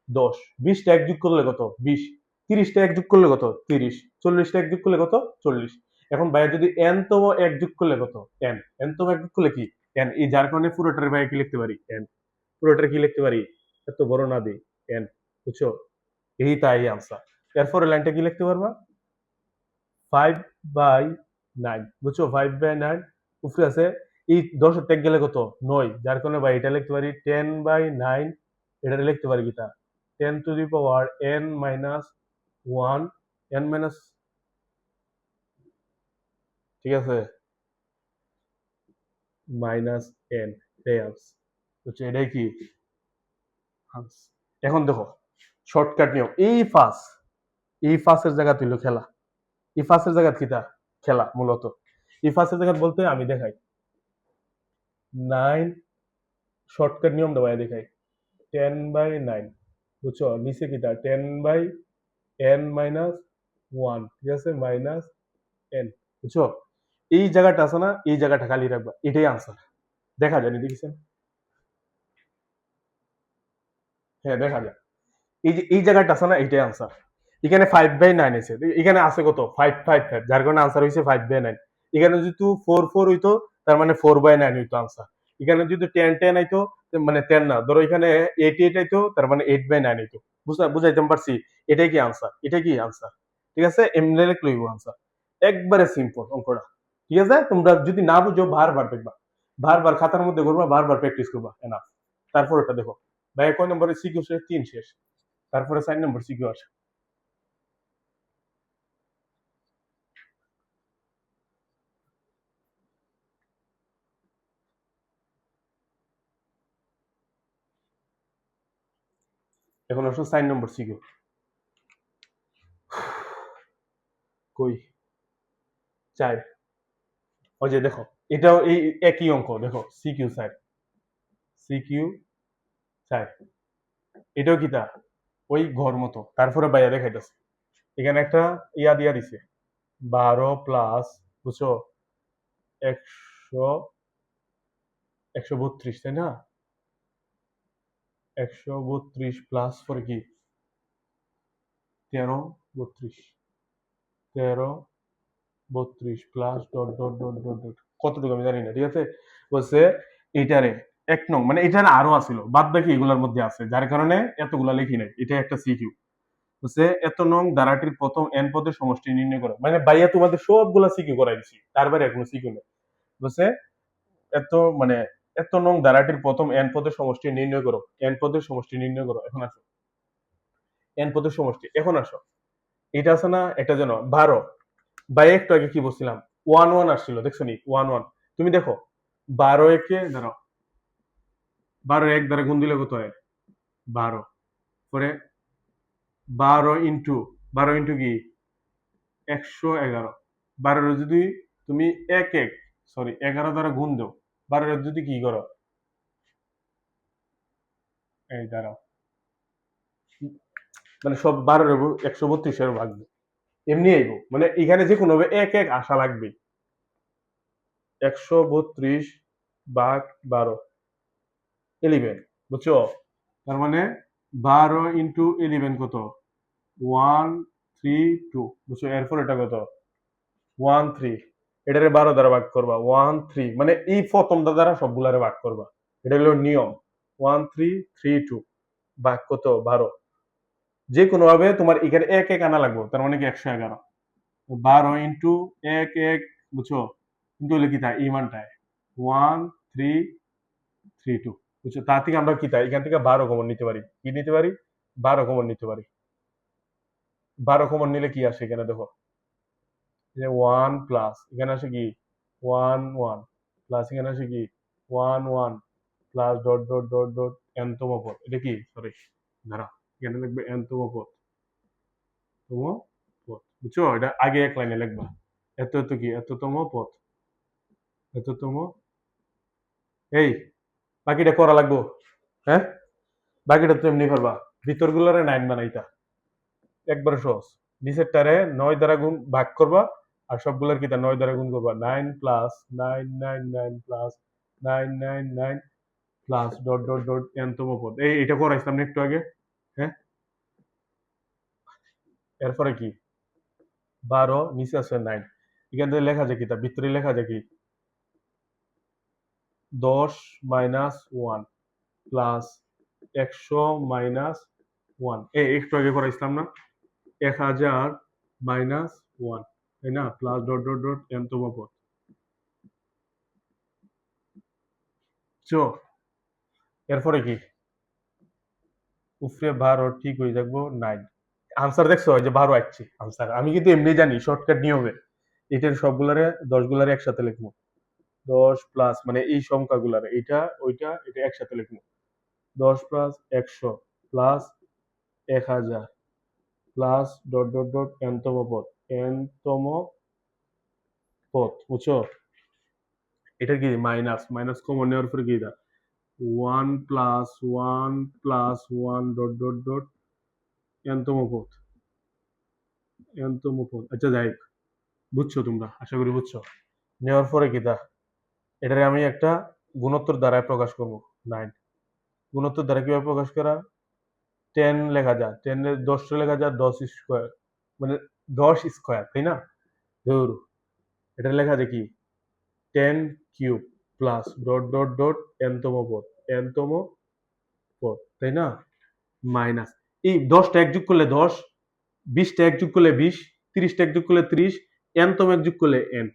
10, 20টা এক যোগ করলে কত 20, 30টা এক যোগ করলে কত 30, 40টা এক যোগ করলে কত 40। এখন ভাইয়া যদি এন তম এক যোগ করলে কত, এন, এন তম এক যোগ করলে কি এন, এই যার কারণে পুরোটার ভাইয়া কি লিখতে পারি এন, পুরোটার কি লিখতে পারি, এত বড় না দিই এন, বুঝছো, এই তাই আনসার। এরপরে লাইনটা কি লিখতে পারবা, 5/9, বুঝছো, 5/9 উপরে আছে, এই 10 ত্যাগ গেলে কত 9, যার কারণে ভাই এটা লিখতে পারি 10/9, এটা লিখতে পারি কিটা 10 to the power n minus 1, n minus, ঠিক আছে, মাইনাস n, এটাই আনসার, বুঝছো, এটাই কি আনসার। এখন দেখো শর্টকাট নিয়ম, এই ফাঁসের জায়গা তুইলো খেলা, এই ফাঁসের জায়গা কিটা খেলা মূলত, এই ফাঁসের জায়গা বলতে আমি দেখাই 9, শর্টকাট নিয়ম দেওয়া দেখাই 10/9, বুঝছো, নিচে কিটা 10/n মাইনাস 1, ঠিক আছে, মাইনাস n, বুঝছো, এই জায়গাটা আছে না, এই জায়গাটা খালি রাখবা, এটাই আনসার। দেখা যায় দেখেছেন, হ্যাঁ দেখা যায়, এই যে এই জায়গাটা আছে না, এইটাই আনসার। এখানে 5/9 আছে, এখানে আছে কত 555, যার কারণে আনসার হয়েছে 5/9। এখানে যদি 4 4 হইতো, তার মানে 4/9 হইতো আনসার। এখানে যদি 10 10 আইতো, মানে 10 না, ধরো এখানে 88 আইতো, তার মানে 8/9 হইতো, বুঝাইতে পারছি, এটাই কি আনসার, এটাই কি আনসার, ঠিক আছে, এমনি লিখলে হইব আনসার, একবারে সিম্পল অঙ্কটা, ঠিক আছে। তোমরা যদি না বুঝো বারবার দেখবা, বারবার খাতার মধ্যে করবা, বারবার প্র্যাকটিস করবা, এনাফ। তারপর ওটা দেখো ভাই, কয় নম্বরে সিকিউ শেষ, 3 শেষ, তারপরে 4 নম্বর সিকিউ আসে। এখন আসো 4 নম্বর সিকিউ, কই 4, ওই যে দেখো, এটাও এই একই অঙ্ক, দেখো সিকিউ 4, সিকিউ 4, এটাও কিতা ওই ঘর মতো, তারপরে বাইয়া দেখাইতেছে, এখানে একটা ইয়া দিয়া দিছে, 12 প্লাস, বুঝছো, 132, তাই না? 132 প্লাস পরে কি 13 32, 13 32 plus dot dot dot dot dot কতটুকু আমি জানি না, ঠিক আছে। বলছে এইটারে 1 নং, মানে এখানে আরো আছিল, বাদ বাকি এগুলোর মধ্যে আছে, যার কারণে এতগুলা লিখি নাই, এটা একটা সিকিউ। বলছে এত নং ধারাটির প্রথম এন পদের সমষ্টি নির্ণয় করো, মানে ভাইয়া তোমাদের সবগুলা সিকিউ করাই দিছি, তার বাইরে কোনো সিকিউ নেই। বলছে এত মানে এত নং ধারাটির প্রথম এন পদের সমষ্টি নির্ণয় করো, এন পদের সমষ্টি নির্ণয় করো। এখন আসো, এন পদের সমষ্টি, এখন আসো, এটা আছে না একটা যেন 12, বাই একটু আগে কি বলছিলাম, 1 1 আসছিল, দেখছো নি 1 1, তুমি দেখো 12 একে ধরো, 12 এক দ্বারা গুণ দিলে কত হয় 12, পরে 12 ইন্টু কি 111, 12 যদি তুমি এক এক সরি 11 দ্বারা গুণ দাও, 12 যদি কি করো, এই দাঁড়াও, মানে সব 12 132 ভাগ দাও, এমনি আইব, মানে এখানে যে কোনো এক এক আসা লাগবে, 132 ভাগ 12, 11, বুঝছো? তার মানে 12 ইন্টু 11 কত, 132, বুঝছো? এরপর এটা কত 13, এটারে 12 দ্বারা ভাগ করবা 13, মানে এই প্রথমটা দ্বারা সবগুলারে ভাগ করবা, এটা হলো নিয়ম। 1332 ভাগ কত 12, যে কোনো ভাবে তোমার এখানে এক এক আনা লাগবে, তার মানে কি 111, 12 ইন্টু 1 1, বুঝছো, কিন্তু হলে কি থাকে এই মানটায় 1332, বুঝছো? তার থেকে আমরা কি তাই এখান থেকে 12 কমন নিতে পারি, কি নিতে পারি, 12 কমন নিতে পারি। 12 কমন নিলে কি আসে এখানে দেখো, যে 1 প্লাস এখানে আসে কি 1 1 প্লাস এখানে আসে কি 1 1 plus dot dot dot dot এনতম পদ, এটা কি সরি দাঁড়া, এখানে লিখবে এনতম পদ, তম পদ, বুঝছো? এটা আগে এক লাইনে লিখবা, এত এত কি এততম পদ, এততম, এই বাকিটা করা লাগবো, হ্যাঁ, বাকিটা তো এমনি করবা, ভিতর গুলারে 9 বানাইতা, একবারে সহজ, নিচেরটারে 9 দ্বারা গুণ ভাগ করবা, আর সবগুলোর কিতা 9 দ্বারা গুণ করবা, 9 plus 999 plus 999 plus dot dot dot এনতম পদ, এটা করাইছিলাম না একটু আগে, হ্যাঁ। এরপরে কি 12 নিচে আছে 9, এখান থেকে লেখা যায় কি, তার ভিতরে লেখা যায় কি 10 মাইনাস 1 প্লাস 100 মাইনাস 1, একটু আগে করাইছিলাম না, 1000 মাইনাস 1, তাই না, প্লাস ডট ডট ডট এনতম পদ, চো এরপরে কি উপরে 12 ঠিক হয়ে যাবো 9, আনসার দেখছো, ওই যে 12 আসছে আনসার, আমি কিন্তু এমনি জানি শর্টকাট নিয়মে, এটার সবগুলারে 10 গুলারে একসাথে লিখবো, 10 প্লাস মানে এই সংখ্যাগুলারে এটা ওইটা এটা একসাথে লিখবো, 10 plus 100 plus 1000 plus dot dot dot এনতম পদ, এনতম পদ, বুঝছো? এটা কি মাইনাস, মাইনাস কমন নেওয়ার পরে কি দা 1 প্লাস 1 ডট ডট ডট এনতম পদ, এনতম পদ, আচ্ছা যাই হোক, বুঝছো তোমরা, আশা করি বুঝছো। নেওয়ার পরে কি দা এটারে আমি একটা গুণোত্তর দ্বারা প্রকাশ করব, 9, গুণোত্তর দ্বারা কিভাবে প্রকাশ করা, 10 লেখা যায়, 10 এর 10 লেখা যায় 10 স্কোয়ার, মানে 10 স্কোয়ার, তাই না, ধরু এটা লেখা যায় কি 10 cube plus dot dot dot এনতম পদ, এনতম পদ, তাই না, মাইনাস এই 10টা এক যোগ করলে 10, 20টা এক যোগ করলে 20, 30টা এক যোগ করলে 30, এনতম এক যোগ করলে এন,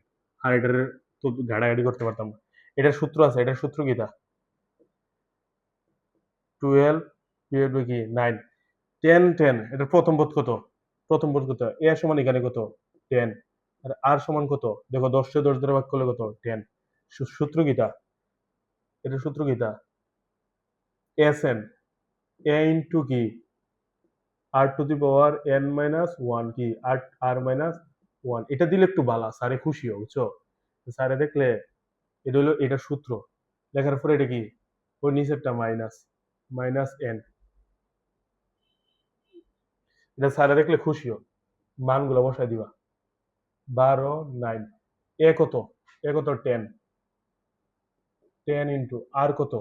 আর এটার তো ঘাড়াঘাড়ি করতে পারতাম না, এটার সূত্র আছে, এটার সূত্র কি তা 12 ডিভাইড বাই কি 9, 10 10, এটার প্রথম পদ কত, প্রথম পদ কত, এ সমান এখানে কত 10, আর আর সমান কত দেখো, 10 কে 10 দ্বারা ভাগ করলে কত 10, সূত্র কিটা, এটার সূত্র কিটা এস এন, এ ইন্টু কি r to the power N minus one, কি আর আর মাইনাস ওয়ান, এটা দিলে একটু বালা স্যারে খুশি হবে, বুঝছো? স্যারে দেখলে এটা হলো এটা সূত্র, লেখার পরে এটা কি ওর নিচেরটা মাইনাস, মাইনাস এন, এটা স্যারে দেখলে খুশি হবে, মানগুলো বসায় দিবা, 12 9 এ কত, এ কত 10, 10 ইন্টু আর কত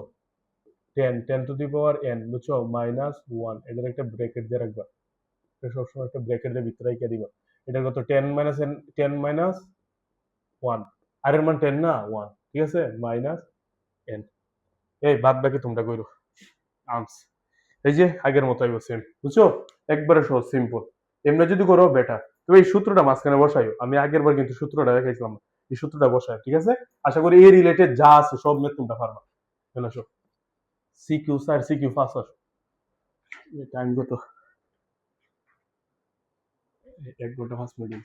10, 10 টু দি পাওয়ার n, বুঝছো, -1, এদের একটা ব্র্যাকেট দিয়ে রাখবা, এটা সবসময় একটা ব্র্যাকেট দিয়ে ভিতরে রেখে দিবা। এটা কত 10 মাইনাস n, 10 মাইনাস 1, আর এর মান 10 না 1, ঠিক আছে, মাইনাস n। এই বাদ বাকি তোমরা কইরো আনস, এই যে আগের মতো আইবো সেম, বুঝছো, একবারে সহজ সিম্পল। এমনি যদি করো বেটার, তুমি এই সূত্রটা মাঝখানে বসাইও, আমি আগের বার কিন্তু সূত্রটা দেখাইছিলাম না, এই সূত্রটা বসায়, ঠিক আছে। আশা করি এই রিলেটেড যা আছে সব ম্যাথ তোমরা পারবা। চলে আসো, সিকিউ স্যার, সিকিউ ফার্স্ট আসো। টাইম কত, 1 ঘন্টা 5 মিনিট।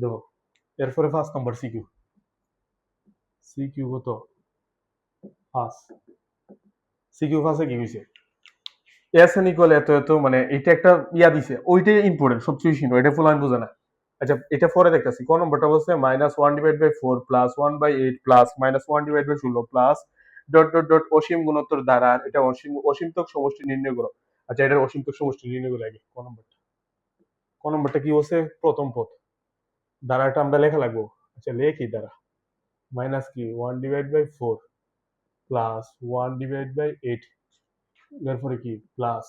দেখো, এরপরে 5 নম্বর সিকিউ, সিকিউ কত, ফার্স্ট, সিকিউ ফার্স্টে কি হয়েছে, এস এন ইকুয়াল এত এত, মানে এটা একটা ইয়া দিছে, ওইটাই ইম্পর্টেন্ট সবচেয়ে বেশি, এটা ফুল আমি বোঝে না। আচ্ছা, এটা পরে দেখতেছি, কোন নম্বরটা বলছে -1/4 plus 1/8 plus -1/16 plus dot dot dot অসীম গুণোত্তর দ্বারা এটা অসীমতক সমষ্টি নির্ণয় করো। আচ্ছা, এটার অসীমতক সমষ্টি নির্ণয় করে আগে, কোন নম্বরটা, কোন নম্বরটা কি বলছে, প্রথম পদ, দ্বারাটা আমরা লেখা লাগবো। আচ্ছা, লেখি দ্বারা, মাইনাস কি 1/4 প্লাস 1/8, এরপরে কি প্লাস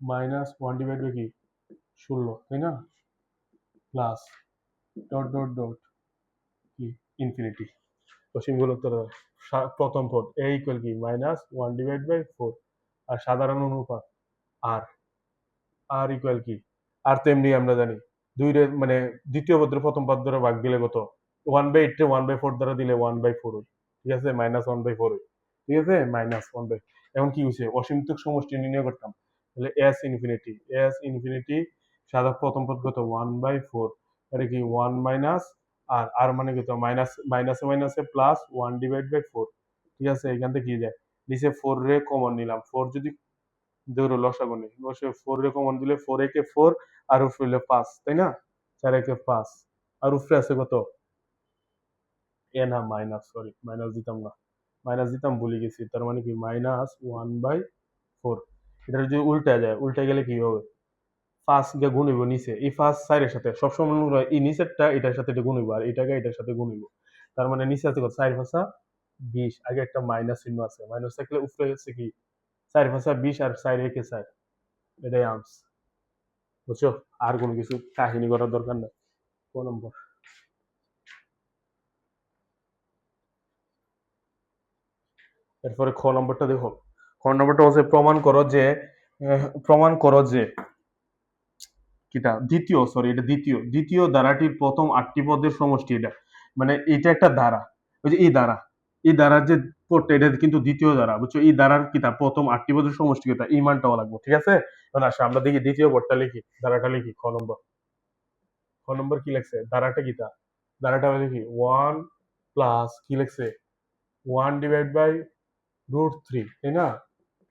-1/, কি 16, তাই না, প্লাস ডট ডট ডট কি ইনফিনিটি, অসীম গুণোত্তর প্রথম পদ এ ইকুয়াল কি -1/4, আর সাধারণ অনুপাত আর, আর ইকুয়াল কি, আর তো এমনি আমরা জানি দুই মানে দ্বিতীয় পদের প্রথম পদ দ্বারা ভাগ দিলে কত, 1/8 কে 1/4 দ্বারা দিলে 1/4 হয়, ঠিক আছে, -1/4 হয়, ঠিক আছে, -1/, এখন কি হয়েছে, অসীমতক সমষ্টি নির্ণয় করতাম, তাহলে এস ইনফিনিটি, এস ইনফিনিটি সাদা প্রথম পদ কত 1/4, এটা কি 1 মাইনাস, আর আর মানে কত মাইনাস, মাইনাসে মাইনাসে প্লাস 1/4, ঠিক আছে, এখান থেকে কি যায়, নিচে 4 রে কমন নিলাম, 4 যদি ধরো লসাগু নেই, লসে 4 রে কমন দিলে 4 একে 4, আর উপরে হইলে 5, তাই না, 4 একে 5, আর উপরে আছে কত, এ না মাইনাস, সরি মাইনাস দিতাম না, মাইনাস দিতাম ভুলে গেছি, তার মানে কি -1/4, এটা যদি উল্টা যায়, উল্টা গেলে কি হবে, 5 কে গুণ হইব নিচে, এই 5 4 এর সাথে সবসময় মনে হয় এই নিচেরটা এটার সাথে এটা গুণ হইব, আর এটাকে এটার সাথে গুণ হইব, তার মানে নিচে আছে কত 4 5 20, আগে একটা মাইনাস চিহ্ন আছে, মাইনাস থাকলে উপরে আছে কি 4 5 20, আর 4 একে 4, এটাই আনস, বুঝছো, আর কোনো কিছু কাহিনী করার দরকার নেই। ক নম্বর, এরপরে খ নম্বরটা দেখো, খ নম্বরটা হচ্ছে প্রমাণ করো যে কিটা দ্বিতীয়, সরি এটা দ্বিতীয়, দ্বিতীয় ধারাটির প্রথম 8টি পদের সমষ্টি, এটা মানে এটা একটা ধারা, ওই যে এই ধারা, এই ধারার যে পদটা এটা কিন্তু দ্বিতীয় ধারা, বুঝছো, এই ধারার কিতা প্রথম 8টি পদের সমষ্টি কিতা, এই মানটাও লাগবে, ঠিক আছে। এখন আসে আমরা দেখি দ্বিতীয় পদটা লিখি, ধারাটা লিখি, খ নম্বর, খ নম্বর কি লেখছে, ধারাটা কিতা, ধারাটা লিখি 1 প্লাস কি লেখছে 1/√3, তাই না,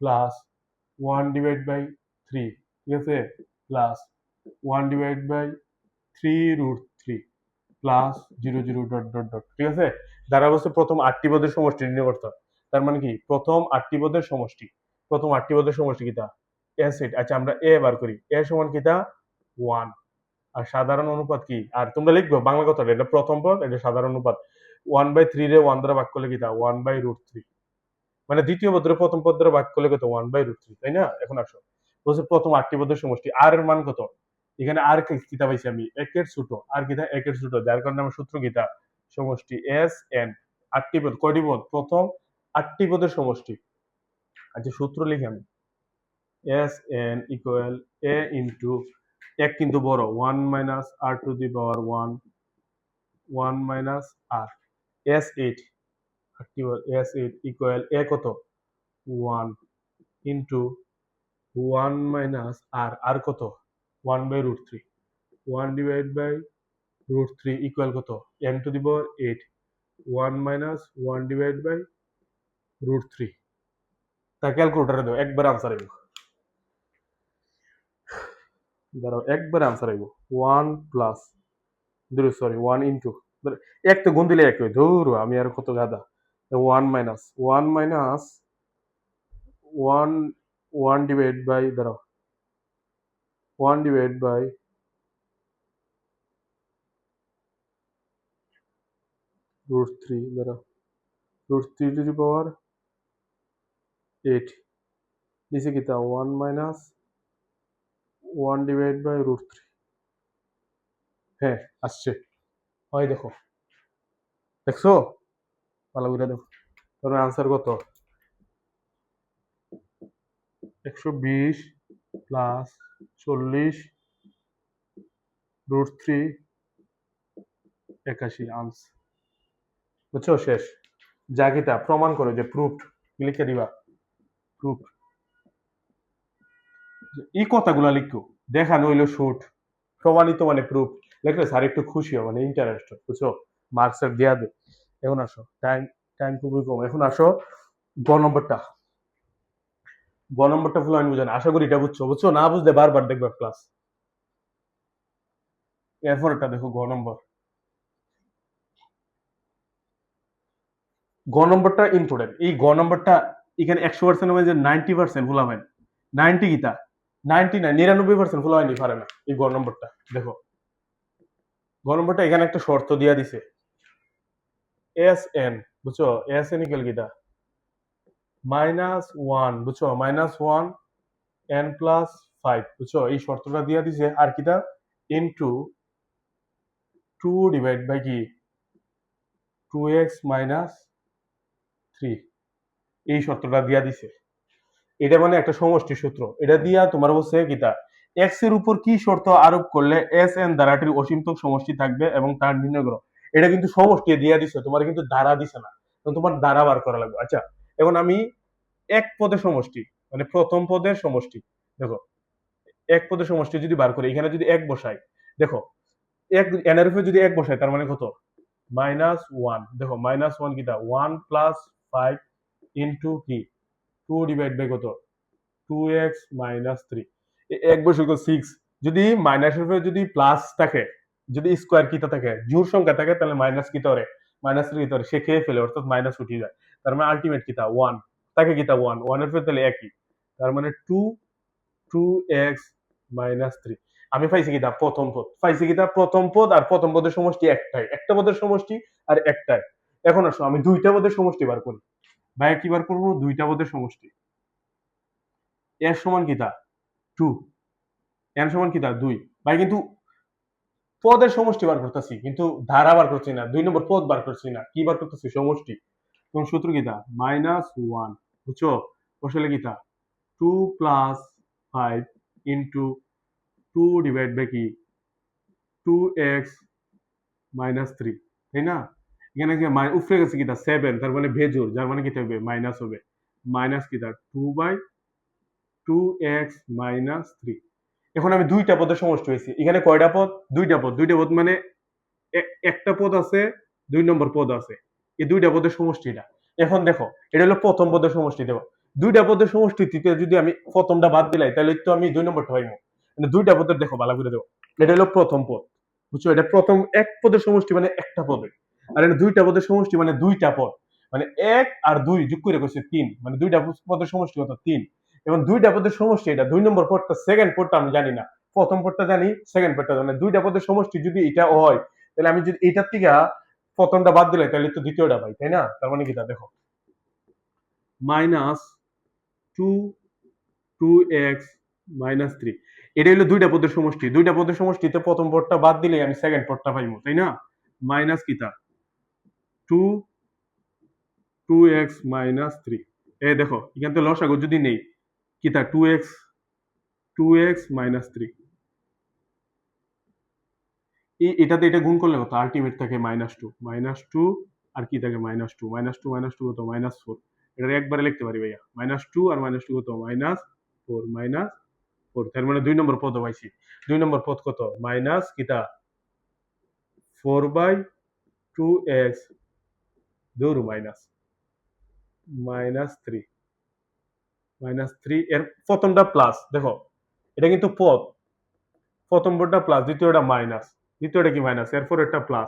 প্লাস 1/3, ঠিক আছে, plus 1/3√3 plus 00 dot dot dot, ঠিক আছে। দ্বারা বলছে প্রথম 8টি পদের সমষ্টি নির্ণয় করতে হবে। তার মানে কি প্রথম 8টি পদের সমষ্টি, প্রথম 8টি পদের সমষ্টি কিতা, এ সেট, আচ্ছা আমরা এ বার করি, এ সমান কিতা 1, আর সাধারণ অনুপাত কি, আর তোমরা লিখবে বাংলা কথাটা, এটা প্রথম পদ, এটা সাধারণ অনুপাত, 1/3 রে 1 দ্বারা ভাগ করলে কিতা 1/√3, মানে দ্বিতীয় পদের প্রথম পদ দ্বারা ভাগ করলে কত 1/√3, তাই না। এখন আসো, বলছে প্রথম 8টি পদের সমষ্টি, আর এর মান কত, এখানে আর কিতা পাইছি আমি, একের ছোট, আর কিতা একের ছোট, যার কারণে আমার সূত্র কিতা, সমষ্টি এস এন, 8টি পদ, কয়টি পদ, প্রথম 8টি পদের সমষ্টি। আচ্ছা, সূত্র লিখি আমি, এস এন ইকুয়াল এ ইন্টু, এক কিন্তু বড়, 1 minus R to the power 1, 1 minus r, S eight, S eight equal a কত 1 ইন্টু 1 মাইনাস আর, আর কত 1/√3, 1/√3 ইকুয়াল কত, n two the power 8, 1 minus 1/√3, তা ক্যালকুলেটারে দাও, একবার আনসার আইব, দাঁড়াও একবার আনসার আইব, 1 প্লাস, সরি 1 ইন্টু, এক তো গুণ দিলে এক হয়, ধুর আমি আর কত গাদা, ওয়ান ডিভাইড বাই দাঁড়াও 1 √3 দাঁড়াও √3 to the power 8 নিচে কি তা 1 - 1 / √3 হ্যাঁ আসছে হয় দেখছো ভালো করে দেখো তোমার আনসার কত 120 প্লাস 40 √3 81 আনসার বুঝছো শেষ যা কিতা প্রমাণ করে যে প্রুফড লিখে দিবা প্রুফ এই কথাগুলা লিখো দেখানো হইলো শুট প্রমাণিত মানে প্রুফ লিখলে স্যার একটু খুশি হবে মানে ইন্টারেস্ট বুঝছো মার্কসের দেয়া দে এখন আসো টাইম টাইম খুবই কম এখন আসো গ নম্বরটা ফুল আমি বুঝান আশা করি এটা বুঝছো না বুঝলে বারবার দেখবে ক্লাস এরপর এটা দেখো গ নম্বরটা ইম্পর্টেন্ট এই গ নম্বরটা এখানে 100% হবে যে 90% ভুল হবে 90 গীতা 99 ভুল হয়নি পারে না এই গ নম্বরটা দেখো গ নম্বরটা এখানে একটা শর্ত দিয়া দিছে এস এন বুঝছো এস এন ইকুয়াল গীতা -1 বুঝছো -1 n + 5 বুঝছো এই শর্তটা দিয়া দিছে আর কিটা ইনটু 2 ডিভাইড বাই কি 2x - 3 এই শর্তটা দিয়া দিছে এটা মানে একটা সমষ্টি সূত্র এটা দিয়া তোমার বলছে কিতা x এর উপর কি শর্ত আরোপ করলে এস এন ধারাটির অসীমতম সমষ্টি থাকবে এবং তার নির্ণয় করো এটা কিন্তু সমষ্টি দিয়া দিছে তোমার কিন্তু ধারা দিছে না তোমার ধারা বার করা লাগবে আচ্ছা এখন আমি এক পদের সমষ্টি মানে প্রথম পদের সমষ্টি দেখো এক পদের সমষ্টি যদি বার করি এখানে যদি এক বসাই দেখো এক এন এর উপরে যদি এক বসাই তার মানে কত -1 দেখো -1 কিটা 1 + 5 ইনটু কি 2 ডিভাইড বাই কত 2x - 3 এক বসে 6 যদি মাইনাসের উপরে যদি প্লাস থাকে যদি স্কোয়ার কিটা থাকে জোড় সংখ্যা থাকে তাহলে মাইনাস কিটা করে -3 কিটা করে সে খেয়ে ফেলে অর্থাৎ মাইনাস উঠে যায় তার মানে আলটিমেট কিটা 1 তাকে কিটা 1 এর উপরে তাহলে একই তার মানে 2x - 3 আমি পাইছি কিটা প্রথম পদ আর প্রথম পদের সমষ্টি একটাই একটা পদের সমষ্টি আর একটাই এখন আসো আমি দুইটা পদের সমষ্টি বার করি ভাই কি বার করবো দুইটা পদের সমষ্টি এর সমান কিটা 2 এর সমান কিটা 2 ভাই কিন্তু পদের সমষ্টি বার করতেছি কিন্তু ধারা বার করছি না 2 নম্বর পদ বার করছি না কি বার করতেছি সমষ্টি তখন সূত্র কিটা -1 বুঝছো আসলে কিটা 2 + 5 ইনটু 2 ডিভাইড বাই কি 2x - 3 তাই না এখানে কি উপরে গেছে কিটা 7 তার মানে ভেজুর যার মানে কি হবে মাইনাস হবে মাইনাস কিটা 2/2x - 3 এখন আমি দুইটা পদের সমষ্টি হয়েছি এখানে কয়টা পদ দুইটা পদ মানে একটা পদ আছে 2 নম্বর পদ আছে এই দুইটা পদের সমষ্টিটা এখন দেখো এটা হলো প্রথম পদের সমষ্টি দেখো দুইটা পদের সমষ্টি থেকে যদি আমি প্রথমটা বাদ দিলাই তাহলে তো আমি 2 নম্বরটা পাইবো মানে দুইটা পদের দেখো ভালো করে দেখো এটা হলো প্রথম পদ বুঝছো এটা প্রথম এক পদের সমষ্টি মানে একটা পদে আর এটা দুইটা পদের সমষ্টি মানে দুইটা পদ মানে 1 আর 2 যোগ করে করছে 3 মানে দুইটা পদের সমষ্টি কত 3 এবং দুইটা পদের সমষ্টি এটা 2 নম্বর পদটা সেকেন্ড পদটা আমি জানি না প্রথম পদটা জানি সেকেন্ড পদটা জানি দুইটা পদের সমষ্টি যদি এটা হয় তাহলে আমি যদি এটার থেকে প্রথমটা বাদ দিলে তাহলে তো দ্বিতীয়টা পাই তাই না তার মানে কিটা দেখো -2x - 3 এটা হলো দুইটা পদের সমষ্টিতে প্রথম পদটা বাদ দিলে আমি সেকেন্ড পদটা পাইবো তাই না মাইনাস কিটা 2x - 3 এই দেখো এখান থেকে লসাগু যদি নেই কিটা 2x - 3 এটাতে এটা গুণ করলে কত আলটিমেট থাকে -2 আর কি থাকে -2 -2 কত -4 এটা একবারে লিখতে পারি ভাইয়া -2 আর -2 কত -4 তার মানে 2 নম্বর পদ পাইছি 2 নম্বর পদ কত মাইনাস কিটা 4/2x দৌড় -3 এর প্রথমটা প্লাস দেখো এটা কিন্তু পদ প্রথম পদটা প্লাস দ্বিতীয়টা মাইনাস দ্বিতীয়টা কি মাইনাস এরপর একটা plus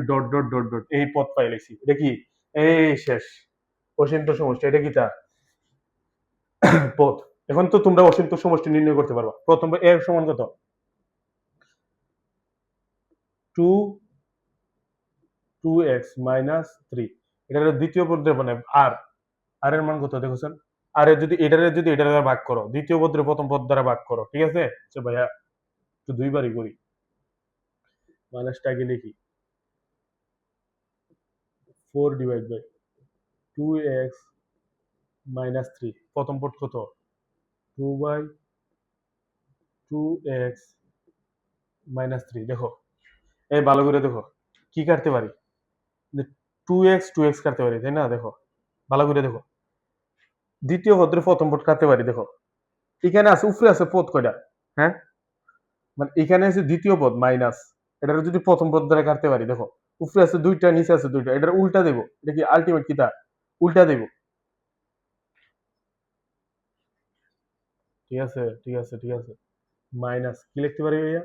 dot dot dot dot এই পদ পাইলেছি এটা কি এই শেষ। অসীমত সমষ্টি এটা কিতা পথ। এখন তো তোমরা অসীমত সমষ্টি নির্ণয় করতে পারবা। প্রথম এর সমান কত? 2 2x মাইনাস 3। এটার দ্বিতীয় পদের মানে আর আর এর মান কত দেখছেন? আর এর যদি এটা দ্বারা ভাগ করো, দ্বিতীয় পদের প্রথম পদ দ্বারা ভাগ করো, ঠিক আছে? আচ্ছা ভাইয়া একটু দুইবারই করি। মাইনাসটা আগে লিখি। 4 ডিভাইড বাই 2x মাইনাস 3। প্রথম পদ কত? 2 বাই 2x মাইনাস 3। দেখো এই ভালো করে দেখো কি কাটতে পারি? 2x কাটতে পারি, তাই না? দেখো ভালো করে দেখো, দ্বিতীয় পদের প্রথম পদ কাটতে পারি। দেখো এখানে আছে, উপরে আছে পদ কয়টা? হ্যাঁ, মানে এখানে আছে দ্বিতীয় পদ মাইনাস, এটার যদি প্রথম পদ দ্বারা কাটতে পারি, দেখো উপরে আছে দুইটা, নিচে আছে দুইটা, এটার উল্টা দেব। এটা কি আলটিমেট কিতা? উল্টা দেব। ঠিক আছে, ঠিক আছে, ঠিক আছে। মাইনাস কি লিখতে পারি ভাইয়া?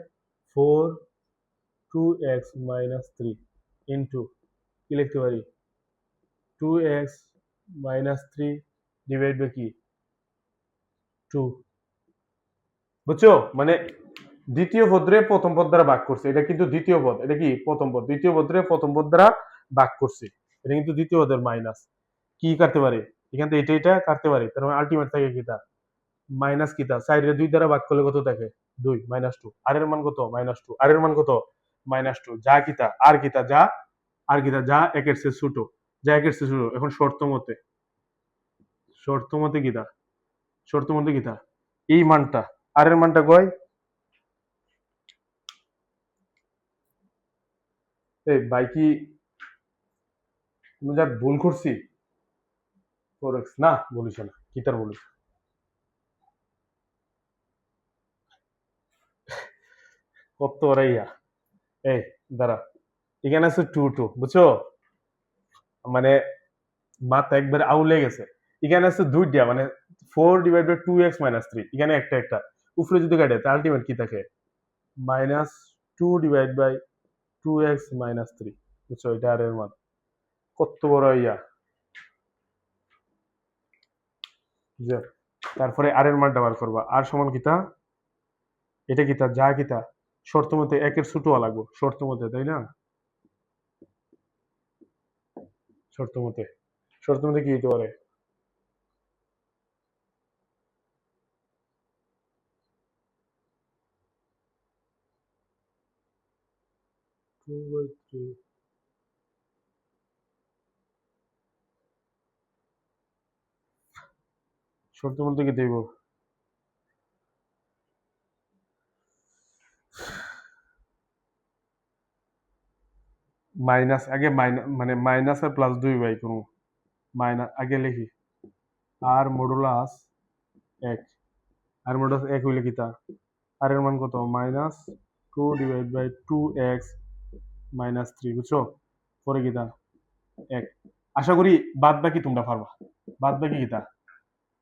4 2x মাইনাস 3 ইন্টু কি লিখতে পারি? 2x মাইনাস 3 ডিভাইড বাই কি 2। বুঝছো? মানে দ্বিতীয় পদরে প্রথম পদ দ্বারা ভাগ করছে, এটা কিন্তু দ্বিতীয় পদ, এটা কি প্রথম পদ, দ্বিতীয় পদরে প্রথম পদ দ্বারা ভাগ করছে, এটা কিন্তু দ্বিতীয় পদের মাইনাস। কি কাটতে পারে এখান থেকে? এটা কাটতে পারে, তার মানে আলটিমেট থাকে কিতা? মাইনাস কিতা? সাইডে 2 দ্বারা ভাগ করলে কত থাকে? 2 মাইনাস 2। আর এর মান কত? মাইনাস 2। আর এর মান কত? মাইনাস 2। যা কিতা আর কিতা যা আর কিতা যা একের চেয়ে ছোট, যা একের চেয়ে ছোট। এখন শর্ত মতে কিতা? শর্ত মতে কিতা? এই মানটা আর এর মানটা কয়? এই ভাই কি যা ভুল করছি? 4x না, বলিস না, কি তার বলিস? কত রাইয়া? এই দাঁড়া, এখানে আছে 2 বুঝছো? মানে মাথা একবার আউলে গেছে। এখানে আছে দুইটা, মানে 4 ডিভাইড বাই 2x মাইনাস 3, এখানে একটা একটা উপরে যদি কাটে তাহলে আলটিমেট কি থাকে? Minus 2 divide by 2x minus 3। বুঝছো? এটা আর এর মান কত বড় ইয়া। যে তারপরে আর এর মানটা বার করবা। আর সমান কিতা? এটা কিতা যা কিতা শর্ত মতে একের ছোট হওয়া লাগবো, শর্ত মতে, তাই না? শর্ত মতে, শর্ত মতে কি হইতে পারে? 2/3 শর্ত মতে কি দেব? মাইনাস আগে মানে মাইনাস আর প্লাস 2 বাই করবো। মাইনাস আগে লিখি আর মডুলাস 1। আর মডুলাস 1 হইলে কিতা? আর এর মান কত? Minus 2 divide by 2x minus 3। বুঝছো? পরে কিতা? 1। আশা করি বাদ বাকি তোমরা পারবা। বাদ বাকি কিতা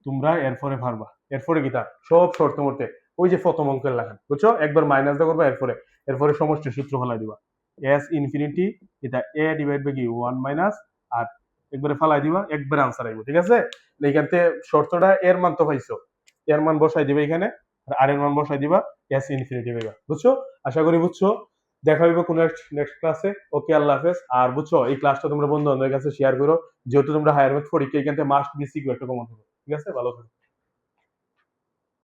তোমরা এরপরে পারবা। এরপরে কিতা সব শর্ত মতে ওই যে প্রথম অঙ্কের লাগান, বুঝছো? একবার মাইনাস দা করবা, এরপরে এরপরে সমষ্টি সূত্র ফেলাই দিবা। এস ইনফিনিটি এটা এ ডিভাইড বাই কি 1 মাইনাস আর একবারে ফালাই দিবা, একবারে আনসার আইবো। ঠিক আছে? এইখান থেকে শর্তটা এর মান তো পাইছো, এর মান বসাই দিবা এখানে, আর এর মান বসাই দিবা, এস ইনফিনিটি পাইবা। বুঝছো? আশা করি বুঝছো। দেখা হইব কোনো নেক্সট ক্লাসে। ওকে, আল্লাহ হাফেজ। আর বুঝছো, এই ক্লাসটা তোমরা বন্ধু বান্ধবের কাছে শেয়ার করো, যেহেতু তোমরা হায়ার ম্যাথ পরীক্ষা এখান থেকে মাস্ট বি সিকিউ একটা কমন হবে। ঠিক আছে? ভালো থাকো।